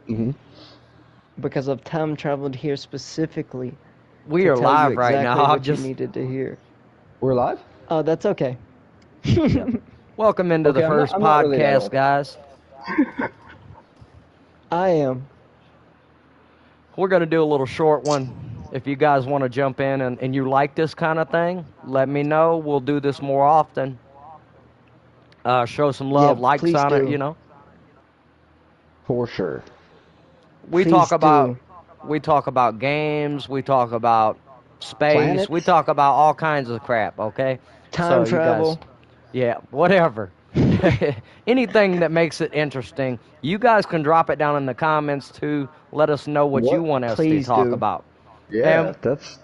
Mm-hmm. because I've time traveled here specifically We to are tell you live right exactly now. what you needed to hear. We're live? Oh, that's okay. Yeah. Welcome into the Okay, first I'm not really that podcast, old. guys. I am. We're going to do a little short one. If you guys want to jump in and you like this kind of thing, let me know. We'll do this more often. Show some Yeah, love, likes please on it, do. you know. For sure. We Please talk about do. games, we talk about space, we Planets? talk about all kinds of crap, okay? Time So you guys, travel. yeah, whatever. Anything that makes it interesting. You guys can drop it down in the comments too. Let us know what you What? want us to Please talk do. about. Yeah, And that's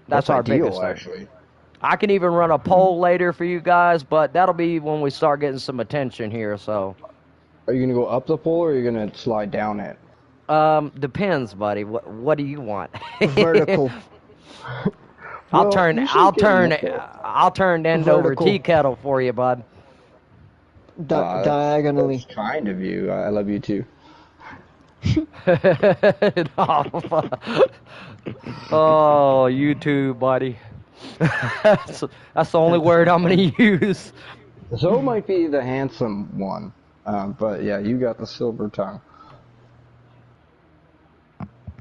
that's our biggest ideal, thing. actually. I can even run a poll later for you guys, but that'll be when we start getting some attention here, so Are you gonna go up the pole or are you gonna slide down it? depends, buddy. What do you want? Vertical. I'll Well, turn you I'll should get turn enough up. I'll turn end over tea Vertical. kettle for you, bud. That's Diagonally. kind of you. I love you too. Oh, you too, buddy. That's the only That's word so I'm gonna funny. use. Zoe might be the handsome one, but yeah, you got the silver tongue.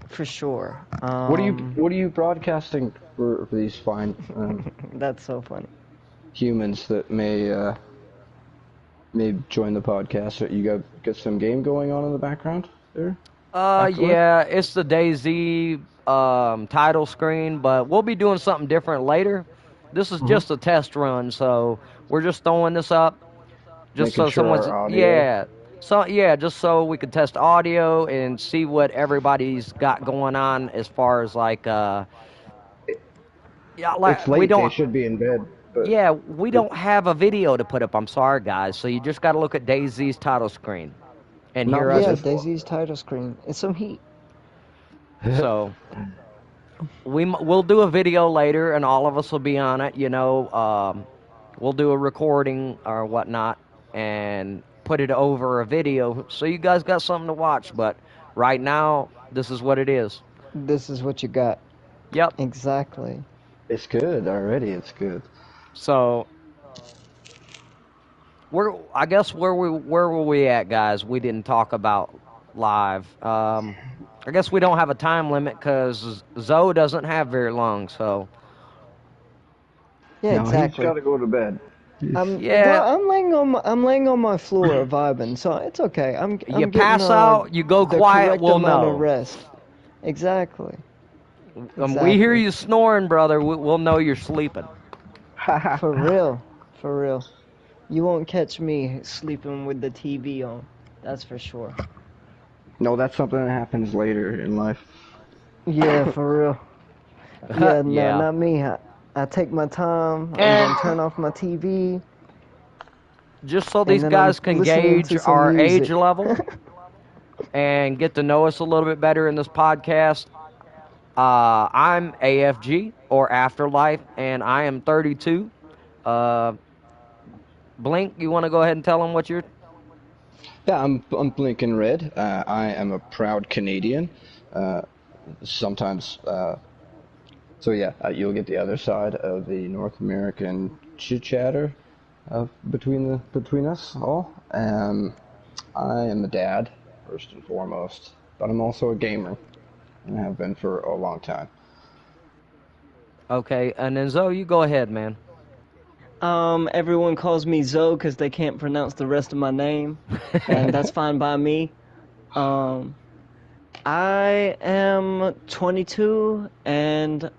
For sure. What are you broadcasting for these fine That's so funny. humans that may join the podcast? You got some game going on in the background there? Afterlife? Yeah, it's the DayZ title screen, but we'll be doing something different later. This is Mhm. just a test run, so we're just throwing this up just Making so sure someone's our audio. yeah. So yeah, just so we can test audio and see what everybody's got going on as far as like yeah, It's like we late. They don't should be in bed, but yeah, we don't have a video to put up. I'm sorry guys. So you just got to look at DayZ's title screen and not hear for us. Yeah, this one. Daisy's title screen. It's some heat. So we'll do a video later, and all of us will be on it. You know, we'll do a recording or whatnot, and put it over a video, so you guys got something to watch. But right now, this is what it is. This is what you got. Yep. Exactly. It's good already. It's good. So I guess where were we at, guys? We didn't talk about live. I guess we don't have a time limit because Zoe doesn't have very long. So Yeah, No, he's exactly. got to go to bed. yeah, I'm laying on my floor vibing, so it's okay. I'm you getting pass out, you go the quiet, correct we'll amount of know. rest. Exactly. We hear Exactly. you snoring, brother. We'll know you're sleeping. For real. For real. You won't catch me sleeping with the TV on. That's for sure. No, that's something that happens later in life. Yeah, for real. Yeah, no, Yeah. not me. I take my time. I'm And gonna turn off my TV, just so and these then I'm guys can listening gauge to some our age music. level and get to know us a little bit better in this podcast, I'm AFG or Afterlife, and I am 32. Uh, Blink, you want to go ahead and tell them what you're. Yeah, I'm blinking red. I am a proud Canadian. Uh, sometimes, so yeah, you'll get the other side of the North American chit chatter between us all. I am a dad first and foremost, but I'm also a gamer and have been for a long time. Okay, and then Zoe, you go ahead, man. Everyone calls me Zoe because they can't pronounce the rest of my name, and that's fine by me. Um, I am 22 and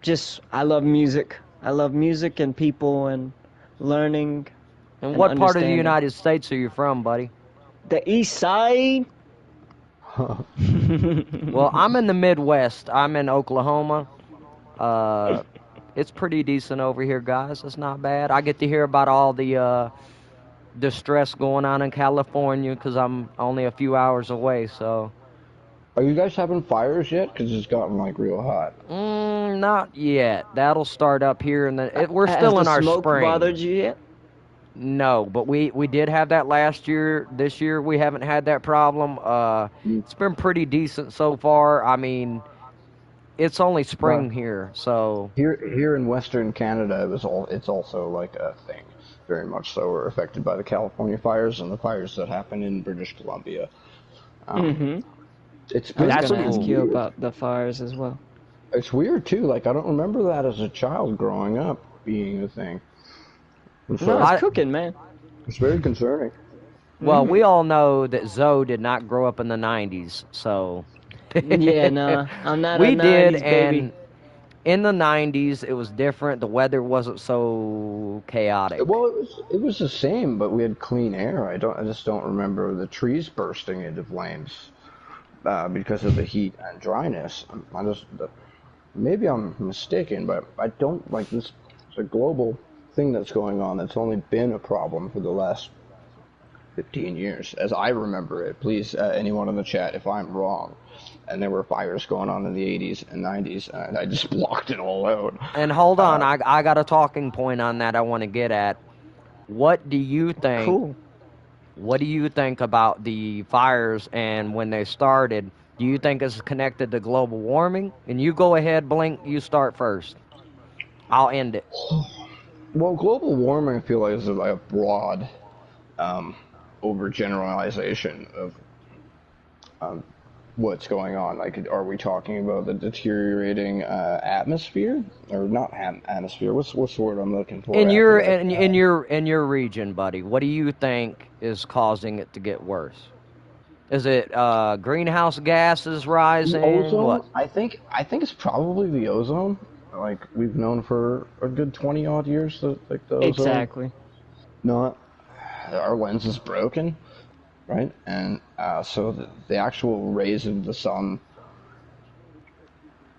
just I love music. I love music and people and learning And and what part of the understanding. United States are you from, buddy? The East Side. Well, I'm in the Midwest. I'm in Oklahoma. It's pretty decent over here, guys. It's not bad. I get to hear about all the distress going on in California because I'm only a few hours away. So, Are you guys having fires yet? Because it's gotten like real hot. not yet. That'll start up here, and then we're Has still the in our smoke spring. bothered you yet? No, but we did have that last year. This year we haven't had that problem. Mm. It's been pretty decent so far. I mean, it's only But spring here, so here in Western Canada, it's also like a thing. Very much so. We're affected by the California fires and the fires that happen in British Columbia. Um, Mm-hmm. it's I was been that's gonna pretty ask cool. you weird. about the fires as well. It's weird too. Like I don't remember that as a child growing up being a thing. And No, so it's I cooking, man. it's very concerning. well, Mm-hmm. we all know that Zoe did not grow up in the '90s, so Yeah, nah, I'm not a we did, '90s baby. and in the '90s it was different. The weather wasn't so chaotic. Well, it was the same, but we had clean air. I just don't remember the trees bursting into flames because of the heat and dryness. Maybe I'm mistaken, but I don't like this. It's a global thing that's going on that's only been a problem for the last 15 years, as I remember it. Please, anyone in the chat, if I'm wrong. And there were fires going on in the 80s and 90s, and I just blocked it all out. And hold on, Uh, I got a talking point on that I want to get at. What do you think? Cool. What do you think about the fires and when they started? Do you think it's connected to global warming? And you go ahead, Blink. You start first. I'll end it. well, global warming, I feel like, is like a broad um, overgeneralization of um, what's going on. Like, are we talking about the deteriorating atmosphere, or not atmosphere? What's the word I'm looking for In after your that? in your region, buddy, what do you think is causing it to get worse? Is it greenhouse gases The rising? What? ozone. I think it's probably the ozone. Like we've known for a good 20 odd years that like the ozone Exactly. not our lens is broken, right? And so the actual rays of the sun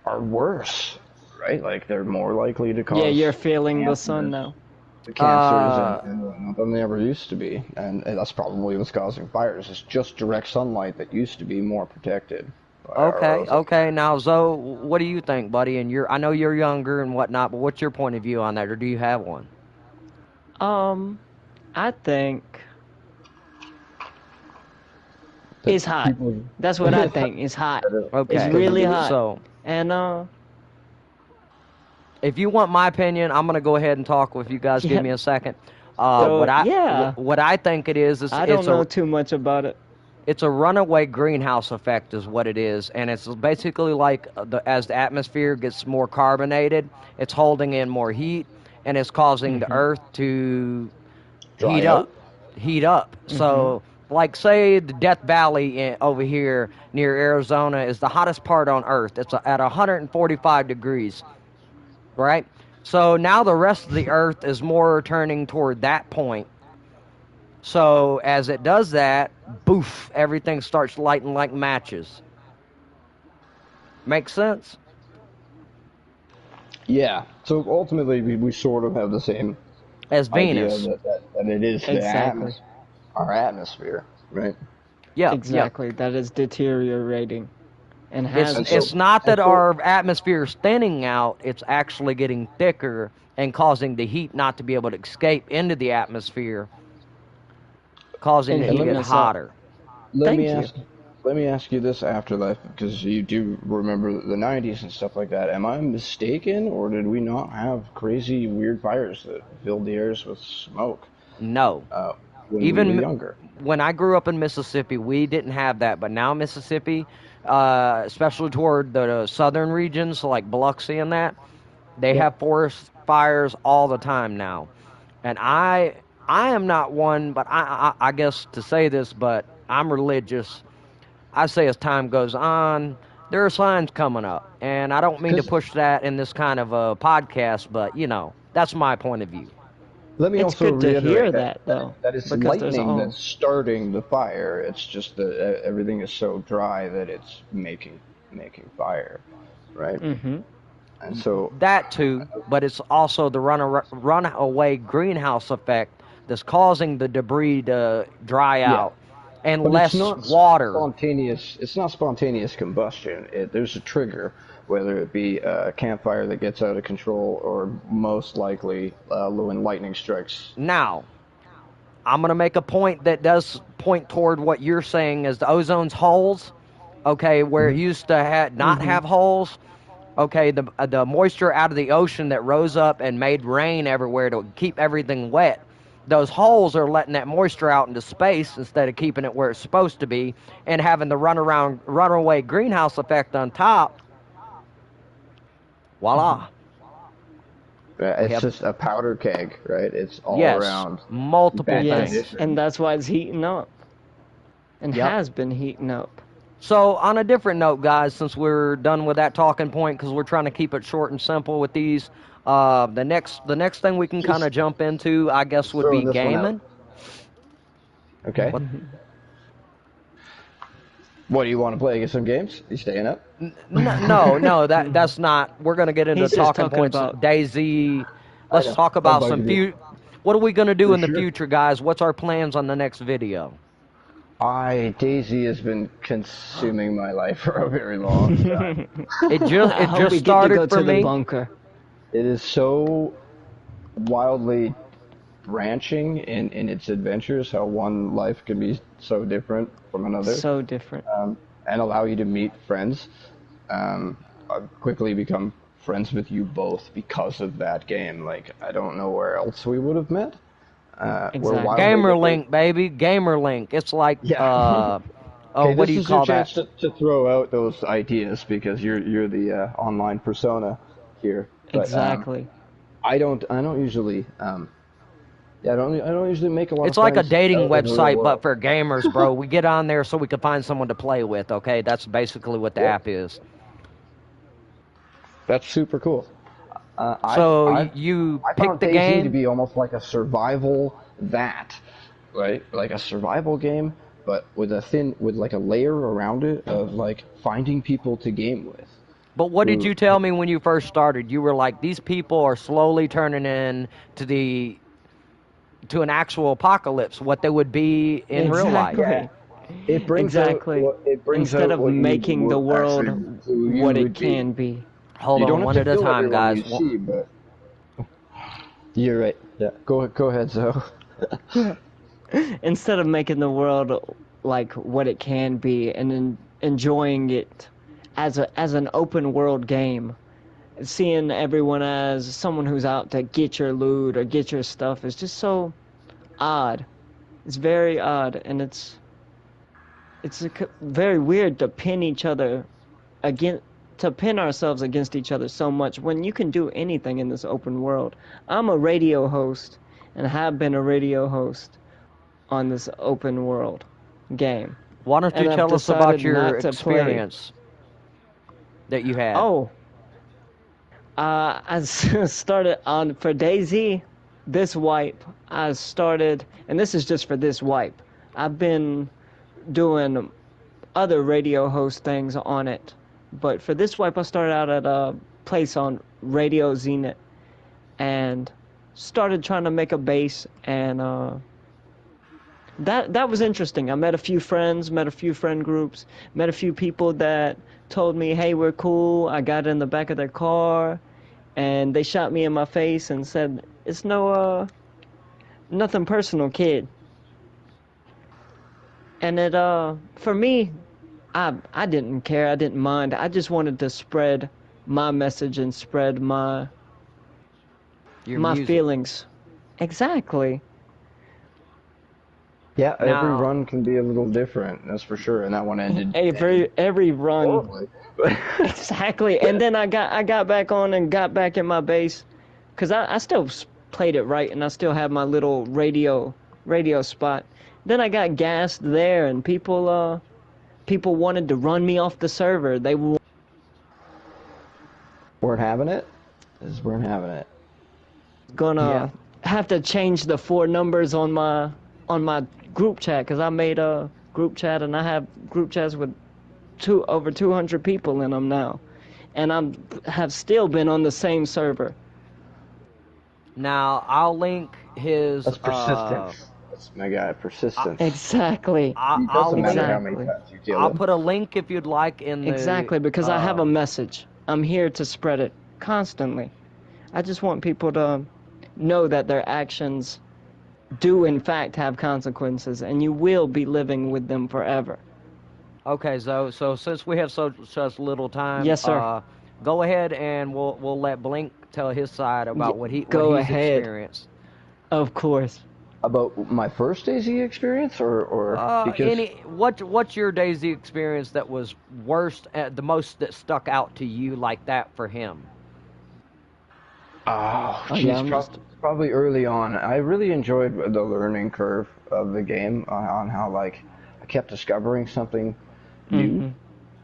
are worse, right? Like they're more likely to Yeah, you're cause feeling the sun cancers, now. cancers Uh, and whatnot than they ever used to be, and that's probably what's causing fires. It's just direct sunlight that used to be more protected by our okay, ozone. okay. Now, Zoe, what do you think, buddy? And I know you're younger and whatnot, but what's your point of view on that, or do you have one? Um, I think it's That hot. people. That's what I think. It's hot. It's Okay, really hot. so And if you want my opinion, I'm gonna go ahead and talk. If you guys give yeah, me a second, throw it. Yeah. what I think it is I don't know too much about it. it's a runaway greenhouse effect is what it is, and it's basically like as the atmosphere gets more carbonated, it's holding in more heat, and it's causing the Mm-hmm. Earth to heat Dry out. up, heat up. Mm-hmm. So, like, say the Death Valley over here near Arizona is the hottest part on Earth. It's at 145 degrees, right? So now the rest of the Earth is more turning toward that point. So as it does that, boof, everything starts lighting like matches. Makes sense? Yeah. So ultimately, we sort of have the same As idea Venus. that it is Exactly. our atmosphere, right? Yep, yep. Exactly. That is deteriorating and It's has And been. it's so, not and that so, our atmosphere is thinning out, it's actually getting thicker and causing the heat not to be able to escape into the atmosphere, causing And it and to let heating get me us up. hotter. let me Thank you. ask let me ask you this, Afterlife, because you do remember the '90s and stuff like that. Am I mistaken, or did we not have crazy weird fires that filled the airs with smoke No. uh, when we were Even younger? when I grew up in Mississippi, we didn't have that, but now Mississippi, especially toward the southern regions like Biloxi and that, they Yep. have forest fires all the time now. And I am not one, but I guess to say this, but I'm religious. I say as time goes on, there are signs coming up, and I don't mean to Because push that in this kind of a podcast, but that's my point of view. let me It's also good to hear reiterate that, that that, though, that it's because there's lightning all. that's starting the fire. It's just that everything is so dry that it's making fire, right? Mm-hmm. And so, That too, but it's also the runaway greenhouse effect that's causing the debris to dry yeah, out and but it's less not water. spontaneous. It's not spontaneous combustion. There's a trigger, whether it be a campfire that gets out of control, or most likely when lightning strikes. Now, I'm going to make a point that does point toward what you're saying as the ozone's holes, okay, where it used to not have holes, okay, the moisture out of the ocean that rose up and made rain everywhere to keep everything wet, those holes are letting that moisture out into space instead of keeping it where it's supposed to be, and having the runaway greenhouse effect on top. Voila. We It's have, just a powder keg, right? It's all yes, around multiple bad Yes, things. condition. and that's why it's heating up, and Yep. has been heating up. So, on a different note, guys, since we're done with that talking point, because we're trying to keep it short and simple with these, the next thing we can kind of jump into, I guess, would be Throwing this one out. gaming. Okay. What do you want to play? Get some games? You staying up? No, that's not. We're gonna get into He's just talking talking points. about- DayZ. I Let's know. talk Don't about bug some you. What are we gonna do For in the sure. future, guys? What's our plans on the next video? Daisy has been consuming my life for a very long time. It I hope just we get to started go for to the me. bunker. It is so wildly branching in its adventures, how one life can be so different from another, So different. and allow you to meet friends. I've quickly become friends with you both because of that game. Like, I don't know where else we would have met. We're Exactly. wildly Gamer different. Link, baby. Gamer Link. It's like Yeah. Okay, what this do you is your call chance that? to throw out those ideas because you're the online persona here. But, Exactly. I don't usually I don't usually make a lot It's of like a friends dating out in the real website, world. but for gamers, bro. We get on there so we can find someone to play with. Okay, that's basically what the Yeah. app is. That's super cool. So I you I pick found the DayZ to game. be almost like a survival right? Like a survival game, but with like a layer around it of like finding people to game with. But what did you tell me when you first started? You were like, these people are slowly turning in to an actual apocalypse, what they would be in real life. Exactly. It brings Exactly. Instead out of what you making the world who you what it would be. can be. Hold You don't on, have one to at a kill time, everyone guys. you see, but you're right. Yeah, go ahead, Zoe. Instead of making the world like what it can be and enjoying it as an open world game, seeing everyone as someone who's out to get your loot or get your stuff is just so odd. It's very odd, and it's very weird to pin each other against to pin ourselves against each other so much when you can do anything in this open world. I'm a radio host and have been a radio host on this open world game. Why don't you And I've tell us about decided your not to play. experience that you had? Oh, I started on for DayZ. This wipe, I started, and this is just for this wipe. I've been doing other radio host things on it, but for this wipe, I started out at a place on Radio Zenith, and started trying to make a base, and that was interesting. I met a few friends, met a few friend groups, met a few people that told me, "Hey, we're cool." I got in the back of their car, and they shot me in my face and said, "It's nothing personal, kid." And it for me, I didn't care. I didn't mind. I just wanted to spread my message and spread my Your my music. feelings. Exactly. Yeah, every Now- run can be a little different, that's for sure. And that one ended Every run. horribly. Exactly. And then I got back on and got back in my base, cause I still played it right and I still had my little radio spot. Then I got gassed there and people wanted to run me off the server. They Weren't having it. Just weren't having it. gonna have to change the 4 numbers on my group chat, cause I made a group chat and I have group chats with over 200 people in them now, and have still been on the same server. Now, I'll link his. That's persistence. That's my guy, persistence. Exactly. It I'll doesn't matter link. how many times you kill I'll him. put a link if you'd like in the. Exactly, because I have a message. I'm here to spread it constantly. I just want people to know that their actions do in fact have consequences, and you will be living with them forever. Okay, so since we have such little time, Yes, sir. go ahead and we'll let Blink tell his side about what Go he's ahead. experienced. Of course. About my first DayZ experience, or because What's your Daisy experience that was worst, the most that stuck out to you like that for him? oh, Yeah, geez, probably early on. I really enjoyed the learning curve of the game on how like I kept discovering something new, Mhm.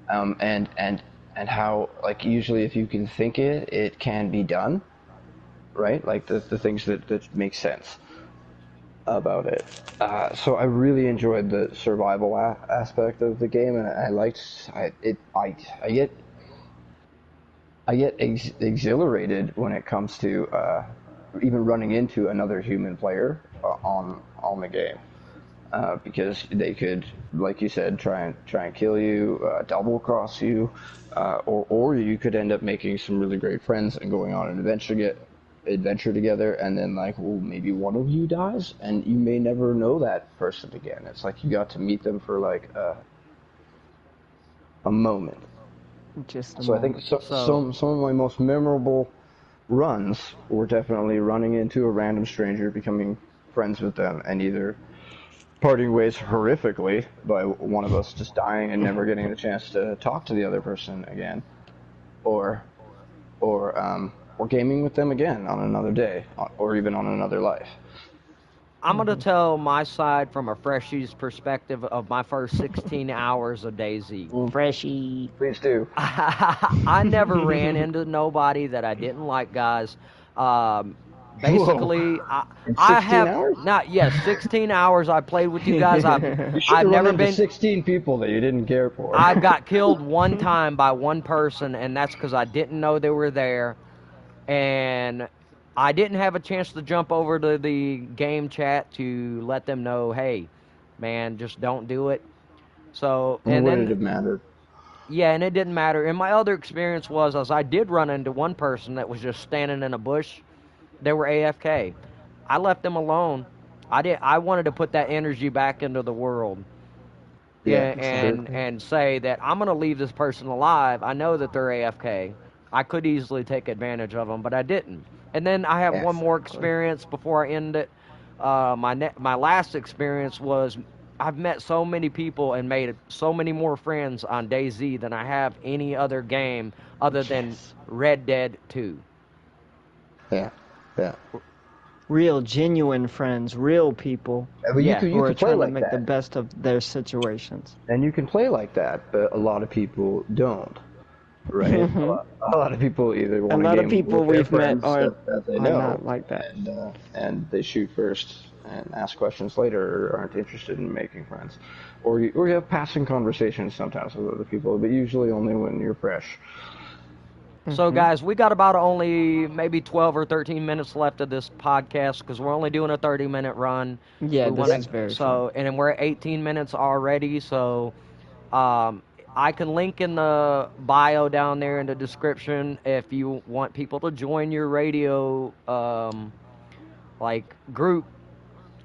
and how like usually if you can think it, it can be done, right? Like the things that make sense about it. So I really enjoyed the survival aspect of the game, and I liked I get exhilarated when it comes to even running into another human player on the game, because they could, like you said, try and kill you, double cross you, or you could end up making some really great friends and going on an adventure together, and then like, well, maybe one of you dies and you may never know that person again. It's like you got to meet them for like a moment. Just a So I think moment. So some of my most memorable runs were definitely running into a random stranger, becoming friends with them, and either parting ways horrifically by one of us just dying and never getting the chance to talk to the other person again, or or gaming with them again on another day, or even on another life. I'm gonna Mhm. tell my side from a freshie's perspective of my first 16 hours of Daisy. Mm, Freshie. please do. I never ran into nobody that I didn't like, guys. Um, Whoa, basically, in I 16 have hours? not yes, 16 hours I played with you guys. You should I've have run never into been. 16 people that you didn't care for. I got killed one time by one person, and that's because I didn't know they were there, and I didn't have a chance to jump over to the game chat to let them know, hey, man, just don't do it. So, and Would it then have mattered? yeah, and it didn't matter. And my other experience was, as I did run into one person that was just standing in a bush. They were AFK. I left them alone. I wanted to put that energy back into the world, Yeah, sure. and Exactly. and say that I'm gonna leave this person alive. I know that they're AFK. I could easily take advantage of them, but I didn't. And then I have one more Exactly. experience before I end it. My last experience was I've met so many people and made so many more friends on DayZ than I have any other game other than Yes. Red Dead 2. Yeah, yeah. Real, genuine friends, real people But Yeah. who you are could play trying to like make the that, best of their situations. and you can play like that, but a lot of people don't, right? A A lot of people either want to lot of game people with their we've met friends that they are know, not like that. and they shoot first and ask questions later, or aren't interested in making friends, or you have passing conversations sometimes with other people, but usually only when you're fresh. So, Hmm. guys, we got about only maybe 12 or 13 minutes left of this podcast because we're only doing a 30-minute run. Yeah, We want this Yeah, is very fun. so, and then we're at 18 minutes already. So, um, I can link in the bio down there in the description if you want people to join your radio like group.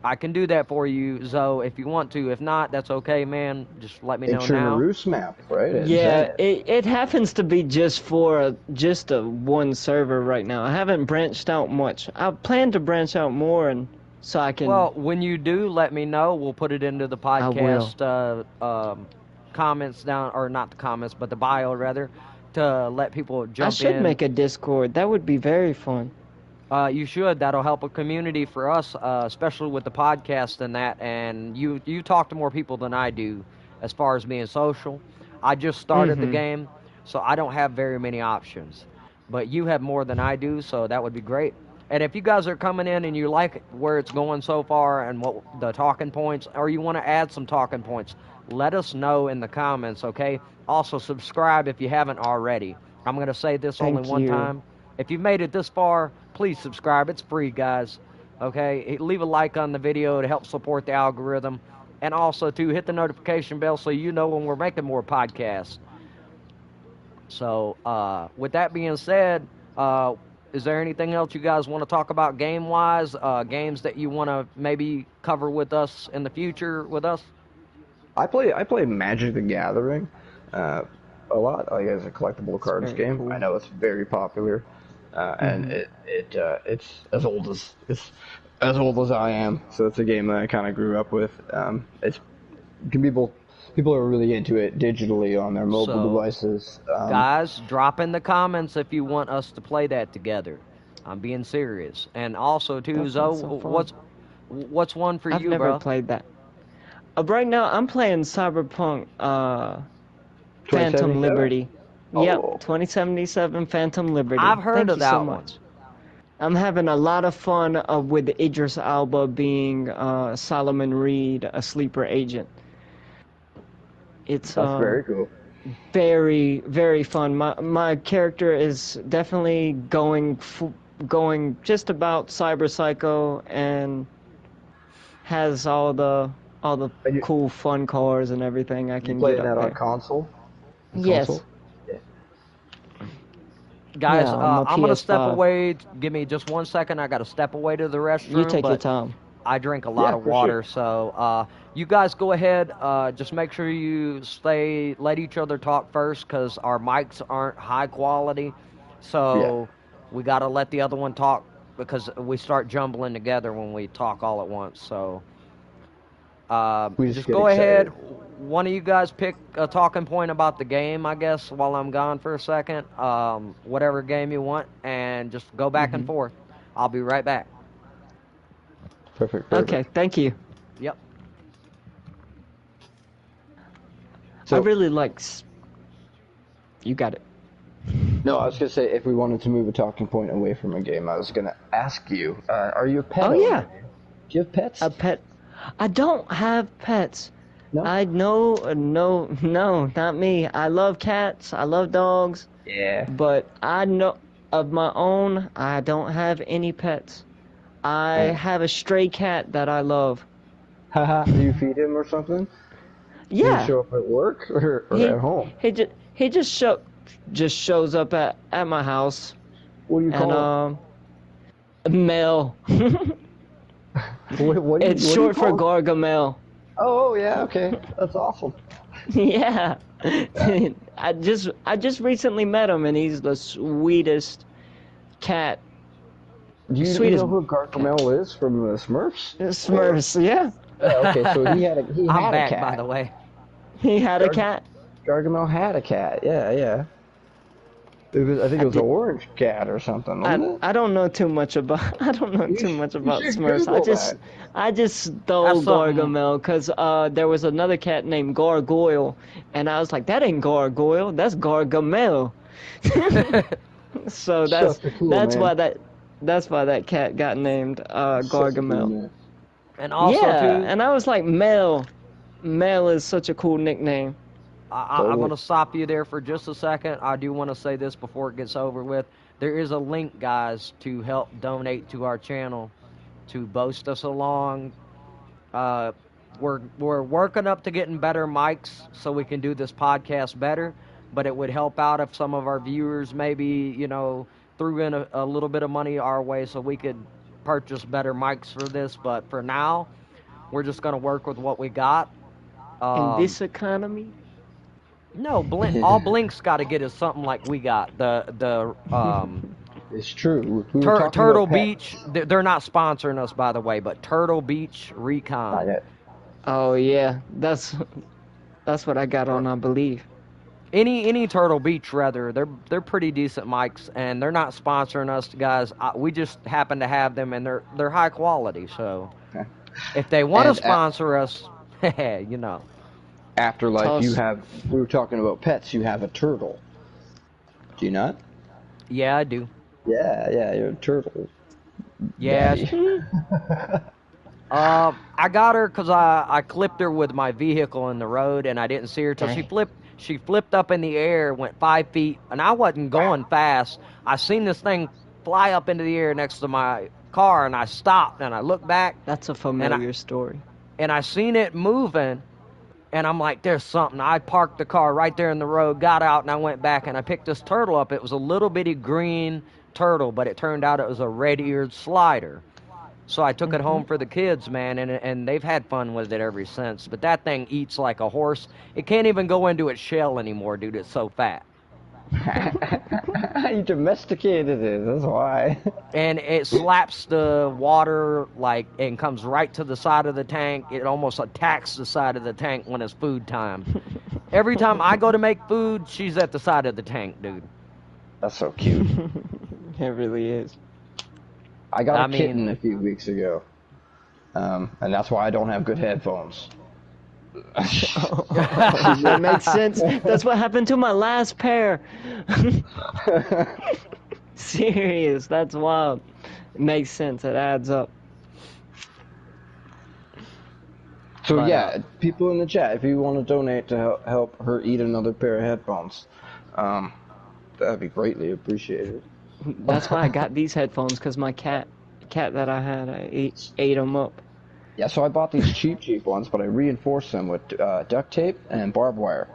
I can do that for you, Zoe, if you want to. If not, that's okay, man. Just let me know it's your now. Naruto map, right? At Yeah, Zenith. it happens to be just for just a one server right now. I haven't branched out much. I plan to branch out more, and so I can. Well, when you do, let me know. We'll put it into the I will. podcast comments down, or not the comments, but the bio rather, to let people I jump should in. make a Discord. That would be very fun. You should. That'll help a community for us, especially with the podcast and that. And you talk to more people than I do as far as being social. I just started the Mm-hmm. game, so I don't have very many options. But you have more than I do, so that would be great. And if you guys are coming in and you like where it's going so far and what the talking points, or you want to add some talking points, let us know in the comments, okay? Also, subscribe if you haven't already. I'm going to say this only Thank one you. time. If you've made it this far, please subscribe. It's free, guys. Okay? Leave a like on the video to help support the algorithm. And also, to hit the notification bell so you know when we're making more podcasts. So, with that being said, is there anything else you guys want to talk about game-wise? Games that you want to maybe cover with us in the future with us? I play Magic the Gathering a lot, like as a collectible It's cards very game. I cool. know it's very popular, and Hmm. it's as old as I am. So it's a game that I kind of grew up with. It's people are really into it digitally on their mobile So, devices. guys, drop in the comments if you want us to play that together. I'm being serious. And also, too, That Zoe, sounds so fun. what's one for I've you, never bro? played that. Right now, I'm playing Cyberpunk Phantom 2077. Liberty. Yep, Oh, 2077 Phantom Liberty. I've heard Thank of you so that one. much. I'm having a lot of fun with Idris Elba being Solomon Reed, a sleeper agent. It's that's very cool. very, very fun. My character is definitely going just about cyber psycho and has all the And cool fun cars and everything I you can get playing up that on there. console? Yes. Console? Yeah. Guys, Yeah, on my I'm going to step PS5. away. Give me just 1 second. I got to step away to the You restroom, take your but time. I drink a lot Yeah, of for sure. water. So you guys go ahead. Just make sure you let each other talk first because our mics aren't high quality. Yeah. So we got to let the other one talk because we start jumbling together when we talk all at once. So We just just get go ahead. excited. One of you guys pick a talking point about the game, I guess, while I'm gone for a second. Whatever game you want, and just go back and Hmm. forth. I'll be right back. Perfect, Okay, perfect. thank you. Yep. I So, really like. You got it. no, I was gonna say if we wanted to move a talking point away from a game, I was gonna ask you, are you a pet Oh owner? yeah, Do you have pets? a pet. I don't have pets. No? I know, no, not me. I love cats. I love dogs, Yeah. but I know of my own. I don't have any pets. I And have a stray cat that I love. haha, do you feed him or something? Does he Yeah, show up at work or he at home? he just shows up at my house What do you and call Mel. him? It's What do you short for call him? Gargamel. Oh, yeah, okay. That's awesome. Yeah. Yeah. I just recently met him and he's the cat. You Sweetest know who cat. Gargamel is from the Smurfs? Or Smurfs, yeah. yeah, okay, so he I'm had a back, by the cat. way. He had a Gar cat. Gargamel had a cat. Yeah, yeah. I think I it was an did orange cat or something, wasn't it? I don't know too much about I don't know too much You about should Smurfs. Google that. I just That's stole something. Gargamel because there was another cat named Gargoyle and I was like that ain't Gargoyle, that's Gargamel. So Such a cool that's name. why that cat got named Such a cool Gargamel. name. And also, Yeah, too, and I was like Mel. Mel is such a cool nickname. I'm going Totally. to stop you there for just a second. I do want to say this before it gets over with. There is a link, guys, to help donate to our channel to boost us along. Uh, we're working up to getting better mics so we can do this podcast better. But it would help out if some of our viewers maybe threw in a little bit of money our way so we could purchase better mics for this. But for now, we're just going to work with what we got. In Um, this economy. no, all Blink's got to get is something like we got. The It's true. We were talking Turtle about pets. Beach. They're not sponsoring us, by the way, but Turtle Beach Not Recon. yet. Oh yeah, that's what I got on, I believe. Any Turtle Beach, rather, they're pretty decent mics, and they're not sponsoring us, guys. We just happen to have them, and they're high quality. So Okay. if they want to And sponsor us, you know, Afterlife, Toss. we were talking about pets, you have a turtle. Do you not? yeah, I do. Yeah, yeah, you're a turtle. Yeah, Daddy. I got her because I clipped her with my vehicle in the road, and I didn't see her till she Dang. flipped. She flipped up in the air, went 5 feet, and I wasn't going fast. I seen this thing fly up into the air next to my car, and I stopped and I looked back, That's a and familiar story. I seen it moving, and I'm like, "There's something." I parked the car right there in the road, got out, and I went back and I picked this turtle up. It was a little bitty green turtle, but it turned out it was a red-eared slider. So I took it home for the kids, man, and they've had fun with it ever since. But that thing eats like a horse. It can't even go into its shell anymore, dude. It's so fat. You domesticated it, that's why. And it slaps the water like and comes right to the side of the tank. It almost attacks the side of the tank when it's food time. Every time I go to make food, she's at the side of the tank, dude. That's so cute. It really is. I got a kitten a few weeks ago, and that's why I don't have good headphones. That makes sense. That's what happened to my last pair. Serious, that's wild. It makes sense. It adds up. So But, yeah, people in the chat, if you want to donate to help her eat another pair of headphones, that'd be greatly appreciated. That's why I got these headphones, because my cat that I had, I ate them up. Yeah, so I bought these cheap ones, but I reinforced them with duct tape and barbed wire.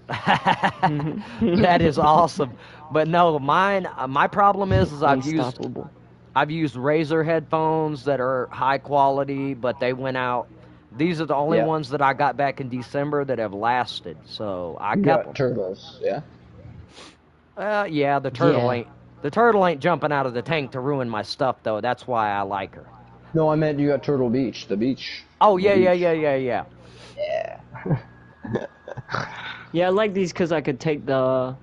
That is awesome. But no, my problem is I've used Razer headphones that are high quality, but they went out. These are the only ones that I got back in December that have lasted. So I kept them. Turtles, yeah. Yeah, the turtle ain't jumping out of the tank to ruin my stuff though. That's why I like her. No, I meant you got Turtle Beach, the beach. Oh the yeah, beach. yeah. Yeah, I like these because I could take the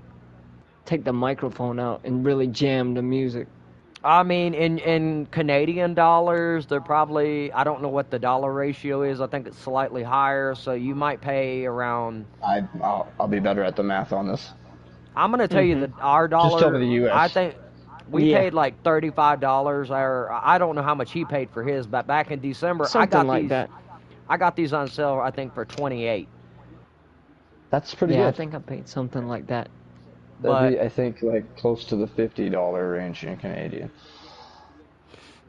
microphone out and really jam the music. I mean, in Canadian dollars, they're probably, I don't know what the dollar ratio is. I think it's slightly higher, so you might pay around. I'll be better at the math on this. I'm gonna tell you that our dollar. Just tell me the U.S. I think we paid like $35, or I don't know how much he paid for his, but back in December, That. I got these on sale. I think for $28. That's pretty Yeah, good. I think I paid something like that. That'd be, I think, like close to the $50 range in Canadian.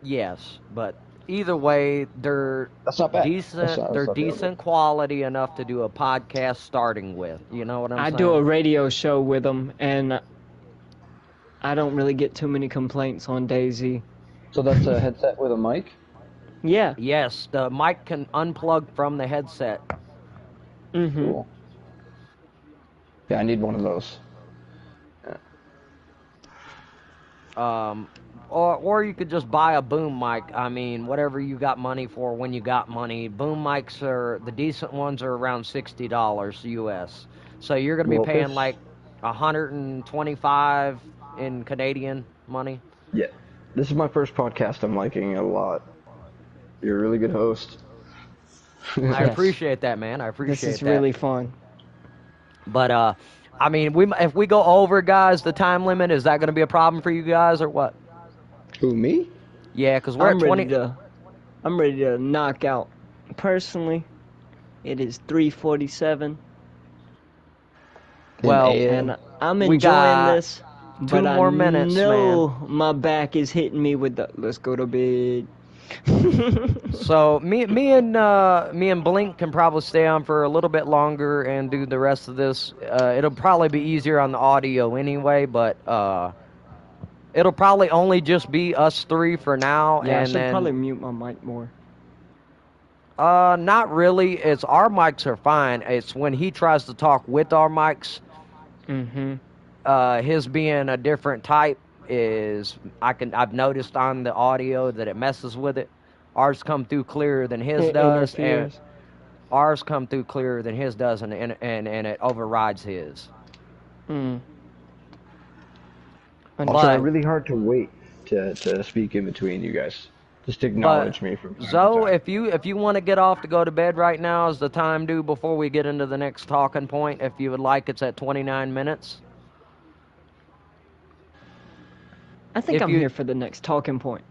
Yes, but either way, they're That's not bad. decent. They're decent quality enough to do a podcast starting with. You know what I'm saying? I do a radio show with them, and I don't really get too many complaints on DayZ. So that's a headset with a mic? Yeah. Yes, the mic can unplug from the headset. Mm-hmm. Cool. Yeah, I need one of those. Or you could just buy a boom mic. I mean, whatever you got money for when you got money. Boom mics the decent ones are around $60 US. So you're going to be paying like $125 in Canadian money. Yeah. This is my first podcast. I'm liking it a lot. You're a really good host. I appreciate that, man. I appreciate that. This is really fun. But, I mean, if we go over, guys, the time limit, is that going to be a problem for you guys or what? Who, me? Yeah, because we're at 20. I'm ready to knock out. Personally, it is 3:47. Well, and I'm enjoying this. Two more minutes, man. My back is hitting me with the let's go to bed. So me and Blink can probably stay on for a little bit longer and do the rest of this. It'll probably be easier on the audio anyway, but it'll probably only just be us three for now. Yeah, and I should then, probably mute my mic more. Not really. It's our mics are fine. It's when he tries to talk with our mics. Mm-hmm. His being a different type I've noticed on the audio that it messes with it. Ours come through clearer than his does, and ours come through clearer than his does, and it overrides his. Mm. I'll try really hard to wait to speak in between you guys. Just acknowledge me from time Zoe, to time. if you want to get off to go to bed right now, is the time due before we get into the next talking point? If you would like, it's at 29 minutes. I think I'm here for the next talking point.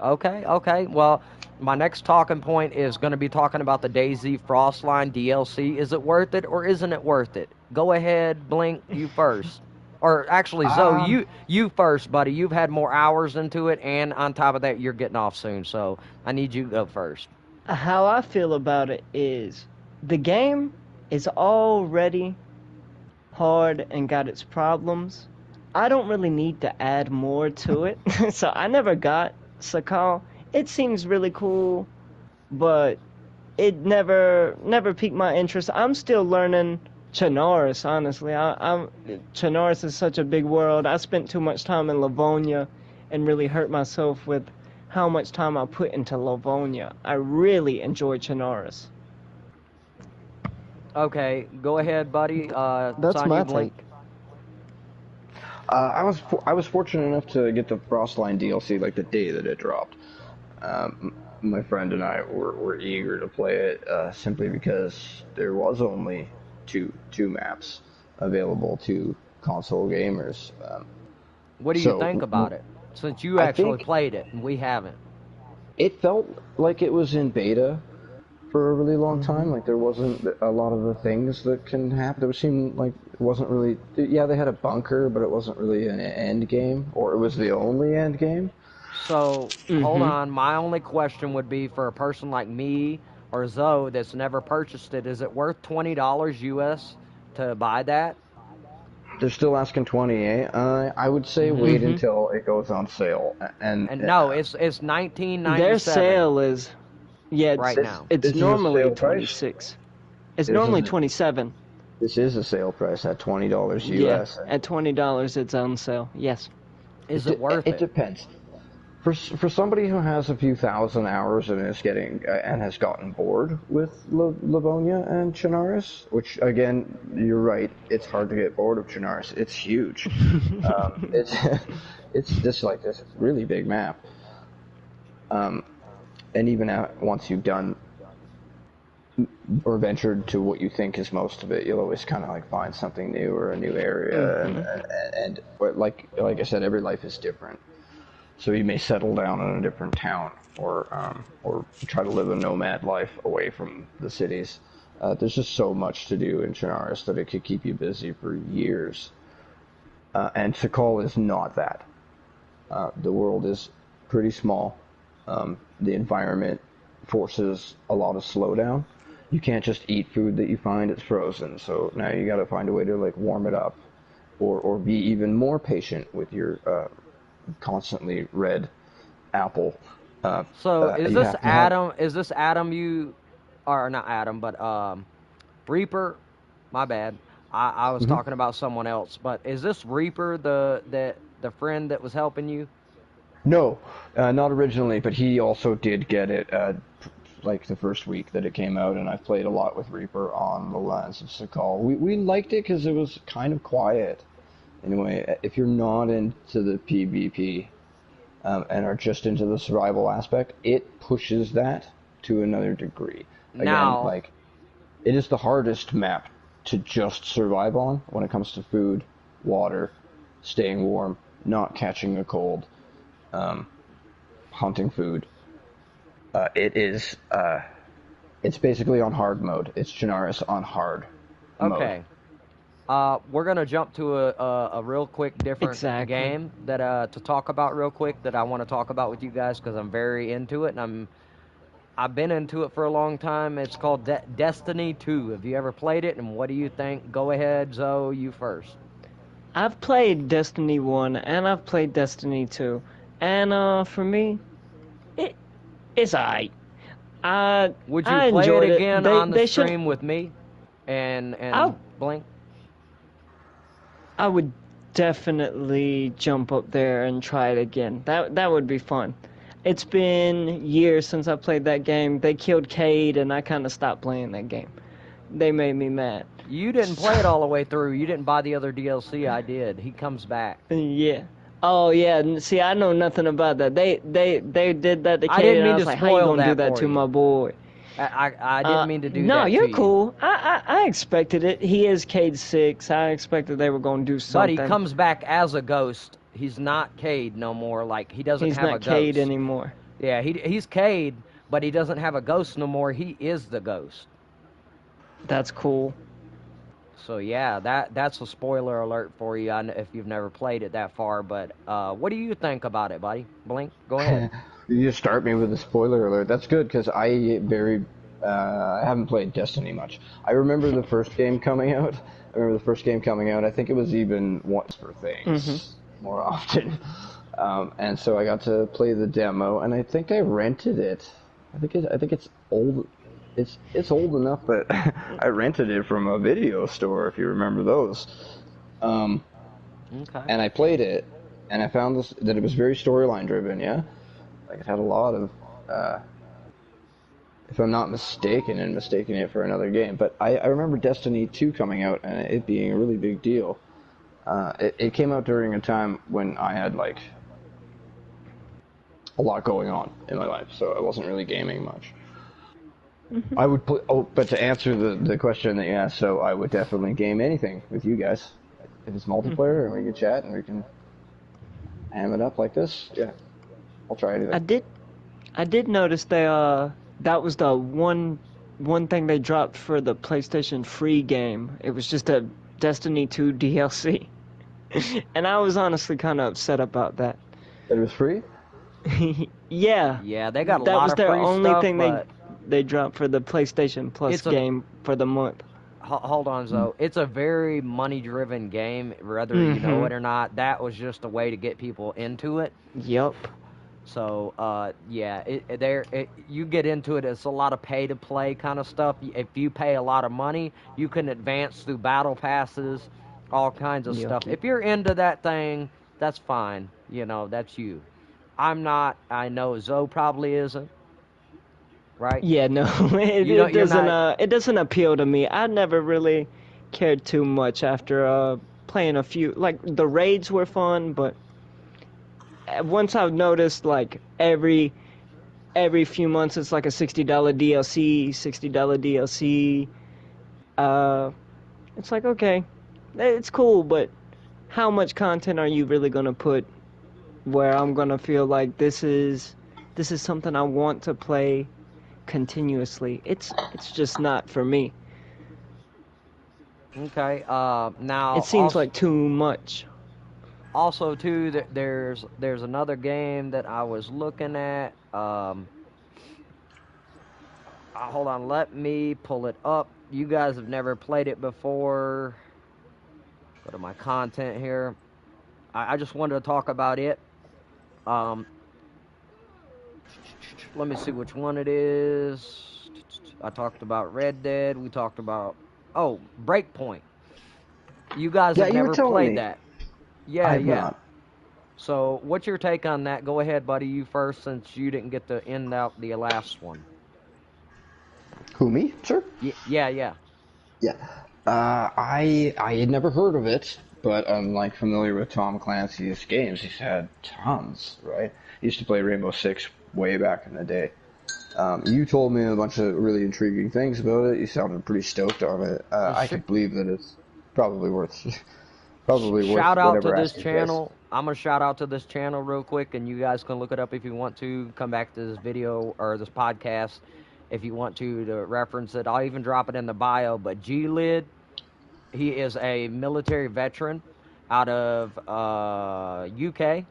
Okay. Well, my next talking point is going to be talking about the DayZ Frostline DLC. Is it worth it or isn't it worth it? Go ahead, Blink, you first. Or actually, Zoe, you first, buddy. You've had more hours into it, and on top of that, you're getting off soon. So I need you to go first. How I feel about it is the game is already hard and got its problems. I don't really need to add more to it. So I never got Sakal. It seems really cool, but it never piqued my interest. I'm still learning Chernarus, honestly. Chernarus is such a big world. I spent too much time in Livonia and really hurt myself with how much time I put into Livonia. I really enjoy Chernarus. Okay, go ahead, buddy. It's That's on my you, Blink. take. I was fortunate enough to get the Frostline DLC like the day that it dropped. My friend and I were eager to play it simply because there was only two maps available to console gamers. What do you So think about it? Since you I actually think played it and we haven't. it felt like it was in beta for a really long time. Like there wasn't a lot of the things that can happen. It seemed like it wasn't really. Yeah, they had a bunker, but it wasn't really an end game, or it was the only end game. So, hold on. My only question would be for a person like me or Zoe that's never purchased it, is it worth $20 US to buy that? They're still asking 28. I would say wait until it goes on sale. And And no, it's 1997 Their sale is, yeah, right now. it's this is a normally sale price? 26. It's This normally is- 27. This is a sale price at $20 Yeah, US. at $20 it's on sale. Yes. Is it worth It it? depends. For somebody who has a few thousand hours and is getting and has gotten bored with Livonia and Chernarus, which again, you're right, it's hard to get bored of Chernarus. It's huge. It's it's just like this really big map. And even once you've done or ventured to what you think is most of it, you'll always kind of like find something new or a new area, and but like I said, every life is different. So you may settle down in a different town, or try to live a nomad life away from the cities. There's just so much to do in Chernarus that it could keep you busy for years. And Tikal is not that. The world is pretty small. The environment forces a lot of slowdown. You can't just eat food that you find it's frozen. So now you got to find a way to like warm it up, or be even more patient with your constantly red apple. So is You this have to have- Adam? Is this Adam? You, or not Adam, but Reaper? My bad. I was talking about someone else. But is this Reaper the friend that was helping you? No, not originally, but he also did get it like the first week that it came out, and I've played a lot with Reaper on the Lands of Sakal. We liked it because it was kind of quiet. Anyway, if you're not into the PvP and are just into the survival aspect, it pushes that to another degree. Again, Now- like, it is the hardest map to just survive on when it comes to food, water, staying warm, not catching a cold, hunting food. It's basically on hard mode. It's Chernarus on hard mode. Okay. We're gonna jump to a real quick different Exactly. game that to talk about real quick that I want to talk about with you guys because I'm very into it and I've been into it for a long time. It's called Destiny 2. Have you ever played it and what do you think? Go ahead, Zoe, you first. I've played Destiny 1 and I've played Destiny 2. And for me, it's alright. Would you I play enjoyed it again They- on the they should- stream with me and I'll- Blink? I would definitely jump up there and try it again. That would be fun. It's been years since I played that game. They killed Cade and I kind of stopped playing that game. They made me mad. You didn't play it all the way through. You didn't buy the other DLC. I did. He comes back. Yeah. Oh yeah. See, I know nothing about that. They did that to Cade. I didn't and mean I was to like, how you spoil gonna do that that for to you. my boy? I didn't mean to do no, that. you're to you. cool. I expected it. He is Cade 6. I expected they were gonna do But something. he comes back as a ghost. He's not Cade no more. Like he doesn't He's have a not ghost. Cade anymore. Yeah, he's Cade, but he doesn't have a ghost no more. He is the ghost. That's cool. So yeah, that's a spoiler alert for you if you've never played it that far. But what do you think about it, buddy? Blink, go ahead. You just start me with a spoiler alert. That's good because I haven't played Destiny much. I remember the first game coming out I remember the first game coming out. I think it was even once for things more often. And so I got to play the demo, and I think I rented it. I think it's old. It's old enough, but I rented it from a video store, if you remember those. Okay. And I played it, and I found that it was very storyline driven. Yeah, like it had a lot of, if I'm not mistaken, and mistaking it for another game. But I remember Destiny 2 coming out and it being a really big deal. It came out during a time when I had like a lot going on in my life, so I wasn't really gaming much. I would play. Oh, but to answer the question that you asked, so I would definitely game anything with you guys. If it's multiplayer and we can chat and we can ham it up like this, yeah, I'll try anything. I did notice that was the one thing they dropped for the PlayStation free game. It was just a Destiny 2 DLC. And I was honestly kind of upset about that. It was free? Yeah. Yeah, they got a That lot was of their free only stuff, thing but they dropped for the PlayStation Plus game for the month. hold on, Zoe. It's a very money-driven game, whether you know it or not. That was just a way to get people into it. Yep. So, yeah, you get into it. It's a lot of pay-to-play kind of stuff. If you pay a lot of money, you can advance through battle passes, all kinds of Yep. stuff. If you're into that thing, that's fine. You know, that's you. I'm not. I know Zoe probably isn't. Right? Yeah, no, You're not. it doesn't appeal to me. I never really cared too much after playing a few. Like the raids were fun, but once I've noticed like every few months it's like a $60 DLC, $60 DLC. It's like okay, it's cool, but how much content are you really gonna put where I'm gonna feel like this is something I want to play continuously? It's just not for me. Okay. Now It seems like too much. also too, there's another game that I was looking at. Hold on, let me pull it up. You guys have never played it before. Go to my content here. I just wanted to talk about it. Let me see which one it is. I talked about Red Dead. We talked about Breakpoint. You guys have you were never telling played me. that. Yeah, I have yeah. not. So, what's your take on that? Go ahead, buddy. You first, since you didn't get to end out the last one. Who, me? Sure. Yeah, yeah. Yeah. I had never heard of it, but I'm like familiar with Tom Clancy's games. He's had tons, right? He used to play Rainbow Six way back in the day. You told me a bunch of really intriguing things about it. You sounded pretty stoked on it. I could believe that it's probably worth Shout out to whatever this asking channel. I'm gonna shout out to this channel real quick, and you guys can look it up if you want to. Come back to this video or this podcast if you want to reference it. I'll even drop it in the bio. But G-Lid, he is a military veteran out of UK,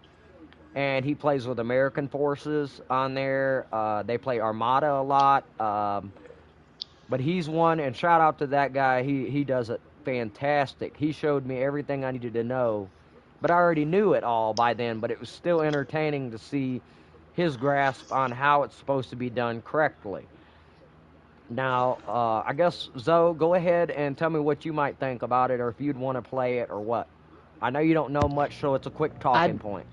and he plays with American forces on there. They play Armada a lot. But he's one, and shout out to that guy. He does it fantastic. He showed me everything I needed to know, but I already knew it all by then, but it was still entertaining to see his grasp on how it's supposed to be done correctly. Now, I guess, Zoe, go ahead and tell me what you might think about it, or if you'd want to play it, or what. I know you don't know much, so it's a quick talking point.